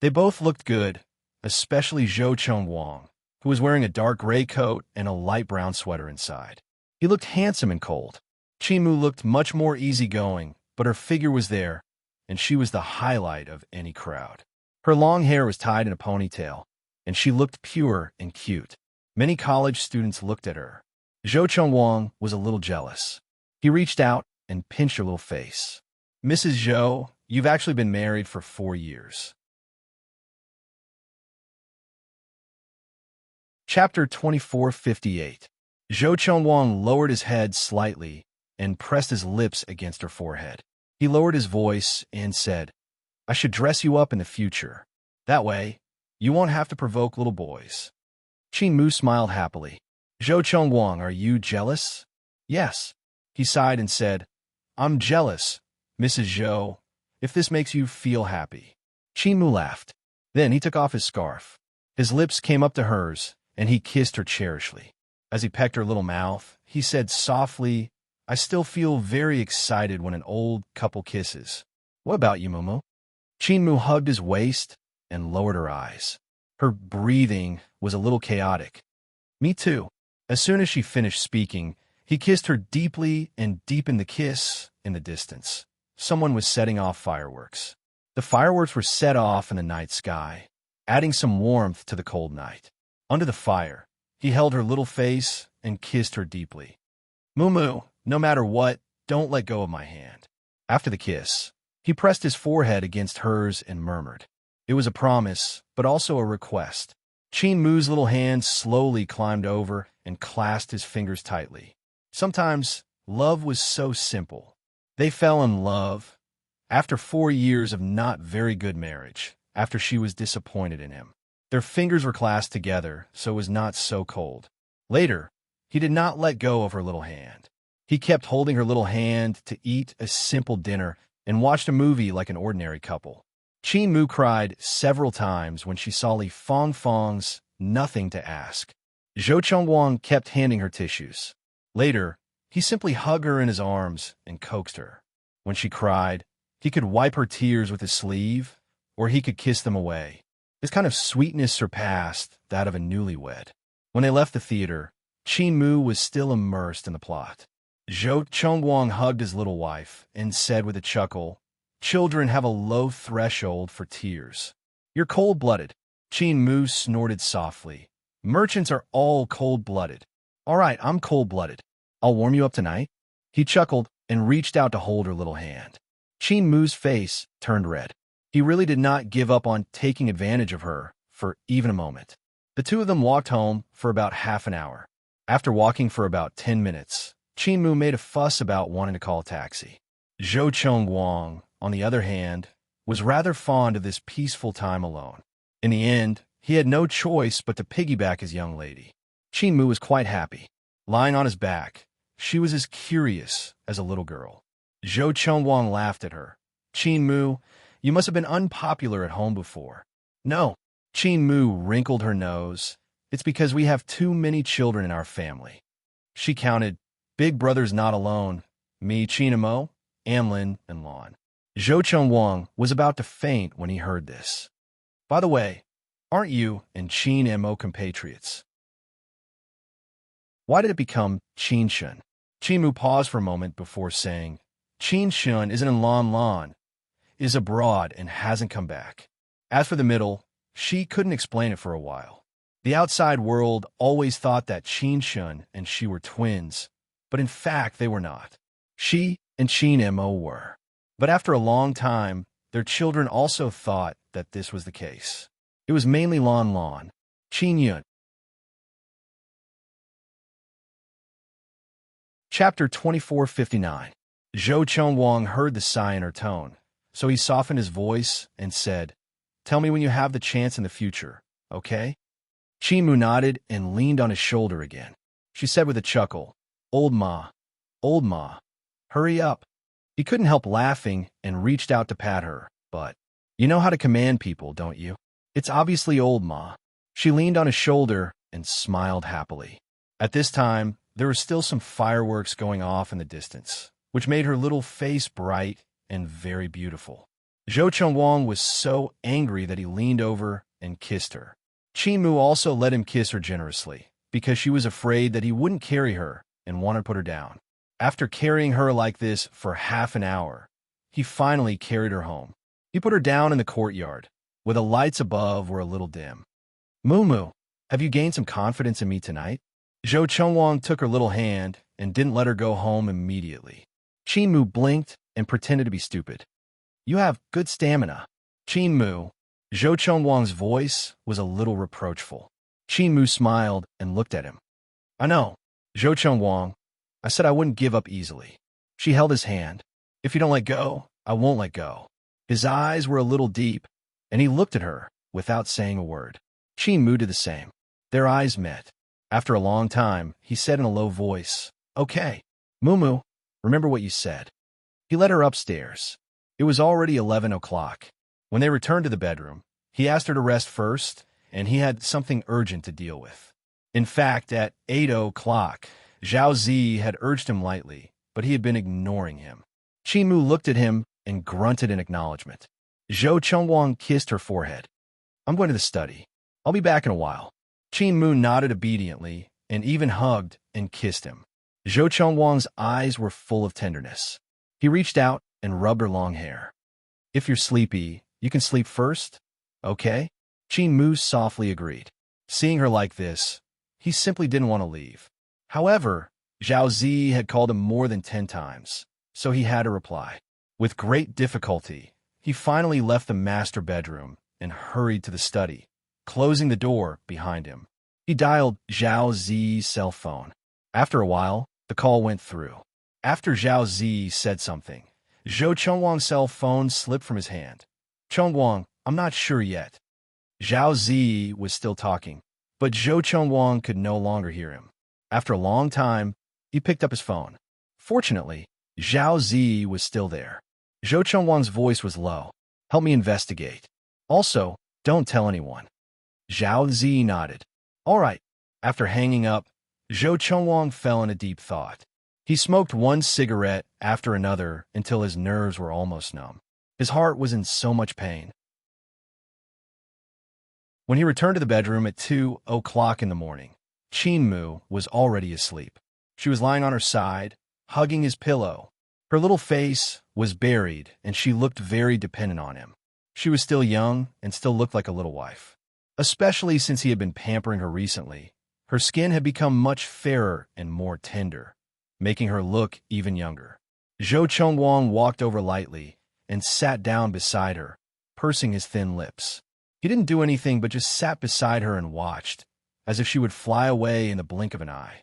They both looked good, especially Zhou Chengwang, who was wearing a dark gray coat and a light brown sweater inside. He looked handsome and cold. Qinmu looked much more easygoing, but her figure was there, and she was the highlight of any crowd. Her long hair was tied in a ponytail, and she looked pure and cute. Many college students looked at her. Zhou Chengwang was a little jealous. He reached out and pinched her little face. "Mrs. Zhou, you've actually been married for 4 years. Chapter 2458. Zhou Chengwang lowered his head slightly and pressed his lips against her forehead. He lowered his voice and said, "I should dress you up in the future. That way, you won't have to provoke little boys." Qinmu smiled happily. "Zhou Chengwang, are you jealous?" "Yes." He sighed and said, "I'm jealous, Mrs. Zhou, if this makes you feel happy." Qinmu laughed. Then he took off his scarf. His lips came up to hers, and he kissed her cherishly. As he pecked her little mouth, he said softly, "I still feel very excited when an old couple kisses. What about you, Mumu?" Qinmu hugged his waist and lowered her eyes. Her breathing was a little chaotic. "Me too." As soon as she finished speaking, he kissed her deeply and deepened the kiss in the distance. Someone was setting off fireworks. The fireworks were set off in the night sky, adding some warmth to the cold night. Under the fire, he held her little face and kissed her deeply. "Mumu, no matter what, don't let go of my hand." After the kiss, he pressed his forehead against hers and murmured. It was a promise, but also a request. Qinmu's little hand slowly climbed over and clasped his fingers tightly. Sometimes, love was so simple. They fell in love after 4 years of not very good marriage, after she was disappointed in him. Their fingers were clasped together, so it was not so cold. Later, he did not let go of her little hand. He kept holding her little hand to eat a simple dinner and watched a movie like an ordinary couple. Qinmu cried several times when she saw Li Fangfang's "Nothing to Ask." Zhou Chengwang kept handing her tissues. Later, He simply hugged her in his arms and coaxed her. When she cried, he could wipe her tears with his sleeve, or he could kiss them away. His kind of sweetness surpassed that of a newlywed. When they left the theater, Qin Mu was still immersed in the plot. Zhou Chongguang hugged his little wife and said with a chuckle, "Children have a low threshold for tears." "You're cold-blooded." Qin Mu snorted softly. "Merchants are all cold-blooded." "All right, I'm cold-blooded. I'll warm you up tonight." He chuckled and reached out to hold her little hand. Qin Mu's face turned red. He really did not give up on taking advantage of her for even a moment. The two of them walked home for about half an hour. After walking for about 10 minutes, Qin Mu made a fuss about wanting to call a taxi. Zhou Chongguang, on the other hand, was rather fond of this peaceful time alone. In the end, he had no choice but to piggyback his young lady. Qin Mu was quite happy. Lying on his back, she was as curious as a little girl. Zhou Chongguang laughed at her. "Qin Mu, you must have been unpopular at home before." "No." Qin Mu wrinkled her nose. "It's because we have too many children in our family." She counted. Big brother's not alone. Me, Qin Mo, Amlin, and Lon. Zhou Chongguang was about to faint when he heard this. "By the way, aren't you and Qin Mo compatriots?" Why did it become Qin Shun? Qin Mu paused for a moment before saying, "Qin Shun isn't in Lan, is abroad and hasn't come back." As for the middle, she couldn't explain it for a while. The outside world always thought that Qin Shun and she were twins, but in fact they were not. She and Qin Mo were. But after a long time, their children also thought that this was the case. It was mainly Lan, Qin Yun. Chapter 2459. Zhou Chongguang heard the sigh in her tone, so he softened his voice and said, "Tell me when you have the chance in the future, okay?" Qin Mu nodded and leaned on his shoulder again. She said with a chuckle, old ma, hurry up." He couldn't help laughing and reached out to pat her, but, "You know how to command people, don't you?" "It's obviously old ma." She leaned on his shoulder and smiled happily. At this time, there were still some fireworks going off in the distance, which made her little face bright and very beautiful. Zhou Chongguang was so angry that he leaned over and kissed her. Qin Mu also let him kiss her generously, because she was afraid that he wouldn't carry her and wanted to put her down. After carrying her like this for half an hour, he finally carried her home. He put her down in the courtyard, where the lights above were a little dim. "Mumu, have you gained some confidence in me tonight?" Zhou Chongguang took her little hand and didn't let her go home immediately. Qin Mu blinked and pretended to be stupid. "You have good stamina." "Qin Mu." Zhou Chongguang's voice was a little reproachful. Qin Mu smiled and looked at him. "I know, Zhou Chongguang. I said I wouldn't give up easily." She held his hand. "If you don't let go, I won't let go." His eyes were a little deep, and he looked at her without saying a word. Qin Mu did the same. Their eyes met. After a long time, he said in a low voice, "Okay, Mumu, remember what you said." He led her upstairs. It was already 11 o'clock. When they returned to the bedroom, he asked her to rest first, and he had something urgent to deal with. In fact, at 8 o'clock, Zhao Zi had urged him lightly, but he had been ignoring him. Qin Mu looked at him and grunted in acknowledgement. Zhou Chongguang kissed her forehead. "I'm going to the study. I'll be back in a while." Qin Mu nodded obediently and even hugged and kissed him. Zhou Chongguang's eyes were full of tenderness. He reached out and rubbed her long hair. "If you're sleepy, you can sleep first, okay?" Qin Mu softly agreed. Seeing her like this, he simply didn't want to leave. However, Zhao Zi had called him more than 10 times, so he had to reply. With great difficulty, he finally left the master bedroom and hurried to the study, closing the door behind him. He dialed Zhao Zi's cell phone. After a while, the call went through. After Zhao Zi said something, Zhou Chongguang's cell phone slipped from his hand. "Chongguang, I'm not sure yet." Zhao Zi was still talking, but Zhou Chongguang could no longer hear him. After a long time, he picked up his phone. Fortunately, Zhao Zi was still there. Zhou Chongguang's voice was low. "Help me investigate. Also, don't tell anyone." Zhao Zi nodded. "All right." After hanging up, Zhou Chongguang fell in a deep thought. He smoked one cigarette after another until his nerves were almost numb. His heart was in so much pain. When he returned to the bedroom at 2 o'clock in the morning, Chinmu was already asleep. She was lying on her side, hugging his pillow. Her little face was buried, and she looked very dependent on him. She was still young and still looked like a little wife. Especially since he had been pampering her recently, her skin had become much fairer and more tender, making her look even younger. Zhou Chongwang walked over lightly and sat down beside her, pursing his thin lips. He didn't do anything but just sat beside her and watched, as if she would fly away in the blink of an eye.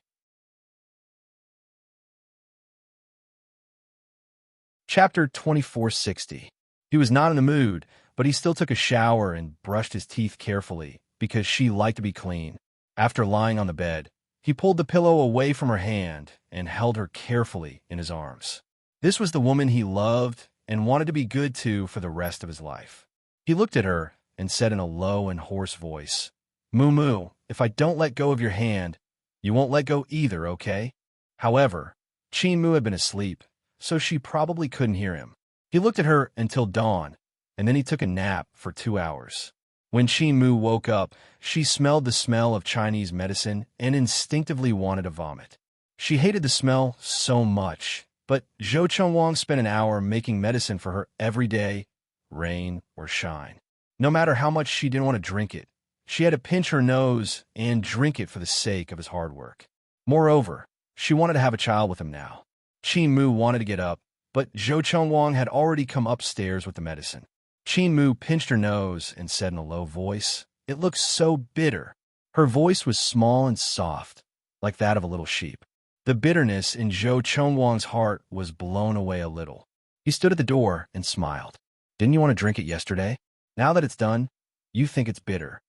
Chapter 2460. He was not in the mood, but he still took a shower and brushed his teeth carefully, because she liked to be clean. After lying on the bed, he pulled the pillow away from her hand and held her carefully in his arms. This was the woman he loved and wanted to be good to for the rest of his life. He looked at her and said in a low and hoarse voice, "Moo, if I don't let go of your hand, you won't let go either, okay?" However, Chinmu had been asleep, so she probably couldn't hear him. He looked at her until dawn, and then he took a nap for 2 hours. When Chinmu woke up, she smelled the smell of Chinese medicine and instinctively wanted to vomit. She hated the smell so much, but Zhou Chongwang spent an hour making medicine for her every day, rain or shine. No matter how much she didn't want to drink it, she had to pinch her nose and drink it for the sake of his hard work. Moreover, she wanted to have a child with him now. Chinmu wanted to get up, but Zhou Chongwang had already come upstairs with the medicine. Chinmu pinched her nose and said in a low voice, "It looks so bitter." Her voice was small and soft, like that of a little sheep. The bitterness in Zhou Chongwang's heart was blown away a little. He stood at the door and smiled. "Didn't you want to drink it yesterday? Now that it's done, you think it's bitter."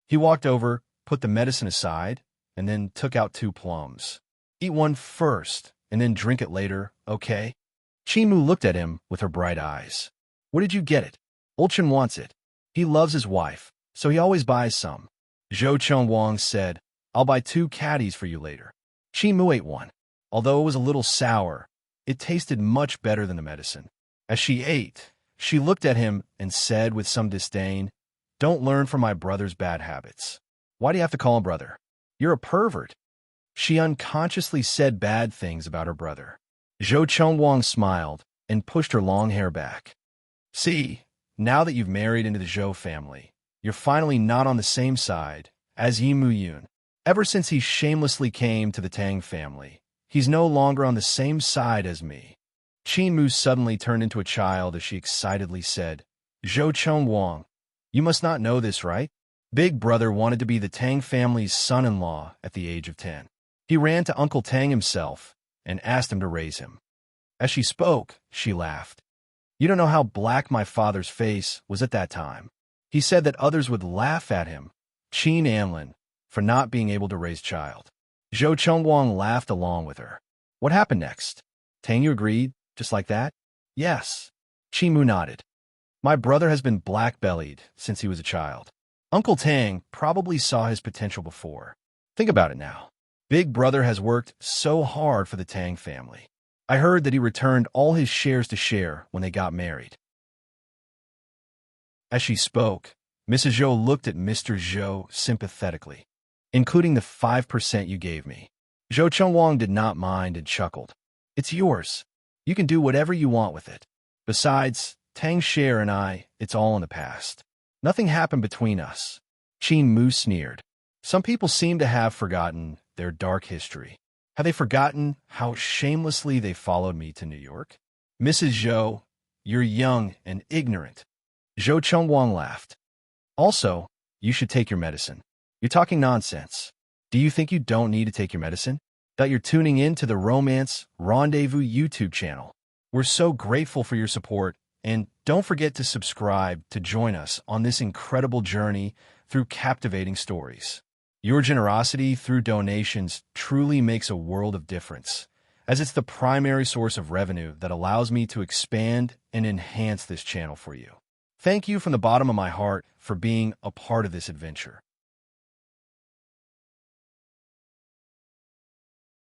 He walked over, put the medicine aside, and then took out 2 plums. "Eat one first, and then drink it later, okay?" Chinmu looked at him with her bright eyes. "Where did you get it?" "Ulchin wants it. He loves his wife, so he always buys some." Zhou Chongwang said, "I'll buy 2 caddies for you later." Chinmu ate one. Although it was a little sour, it tasted much better than the medicine. As she ate, she looked at him and said with some disdain, "Don't learn from my brother's bad habits." "Why do you have to call him brother? You're a pervert." She unconsciously said bad things about her brother. Zhou Chongwang smiled and pushed her long hair back. "See, now that you've married into the Zhou family, you're finally not on the same side as Yi Muyun. Ever since he shamelessly came to the Tang family, he's no longer on the same side as me." Chinmu suddenly turned into a child as she excitedly said, "Zhou Chongwang, you must not know this, right? Big brother wanted to be the Tang family's son-in-law at the age of 10. He ran to Uncle Tang himself and asked him to raise him." As she spoke, she laughed. "You don't know how black my father's face was at that time. He said that others would laugh at him, Qin Anlin, for not being able to raise child." Zhou Chongwang laughed along with her. "What happened next? Tang, you agreed, just like that?" "Yes." Chinmu nodded. "My brother has been black-bellied since he was a child. Uncle Tang probably saw his potential before. Think about it now. Big brother has worked so hard for the Tang family. I heard that he returned all his shares to share when they got married." As she spoke, Mrs. Zhou looked at Mr. Zhou sympathetically. "Including the 5% you gave me." Zhou Chongwang did not mind and chuckled. "It's yours. You can do whatever you want with it. Besides, Tang's share and I, it's all in the past. Nothing happened between us." Chinmu sneered. "Some people seem to have forgotten their dark history. Have they forgotten how shamelessly they followed me to New York?" "Mrs. Zhou, you're young and ignorant." Zhou Chongwang laughed. "Also, you should take your medicine. You're talking nonsense. Do you think you don't need to take your medicine? That you're tuning in to the Romance Rendezvous YouTube channel. We're so grateful for your support, and don't forget to subscribe to join us on this incredible journey through captivating stories. Your generosity through donations truly makes a world of difference, as it's the primary source of revenue that allows me to expand and enhance this channel for you. Thank you from the bottom of my heart for being a part of this adventure.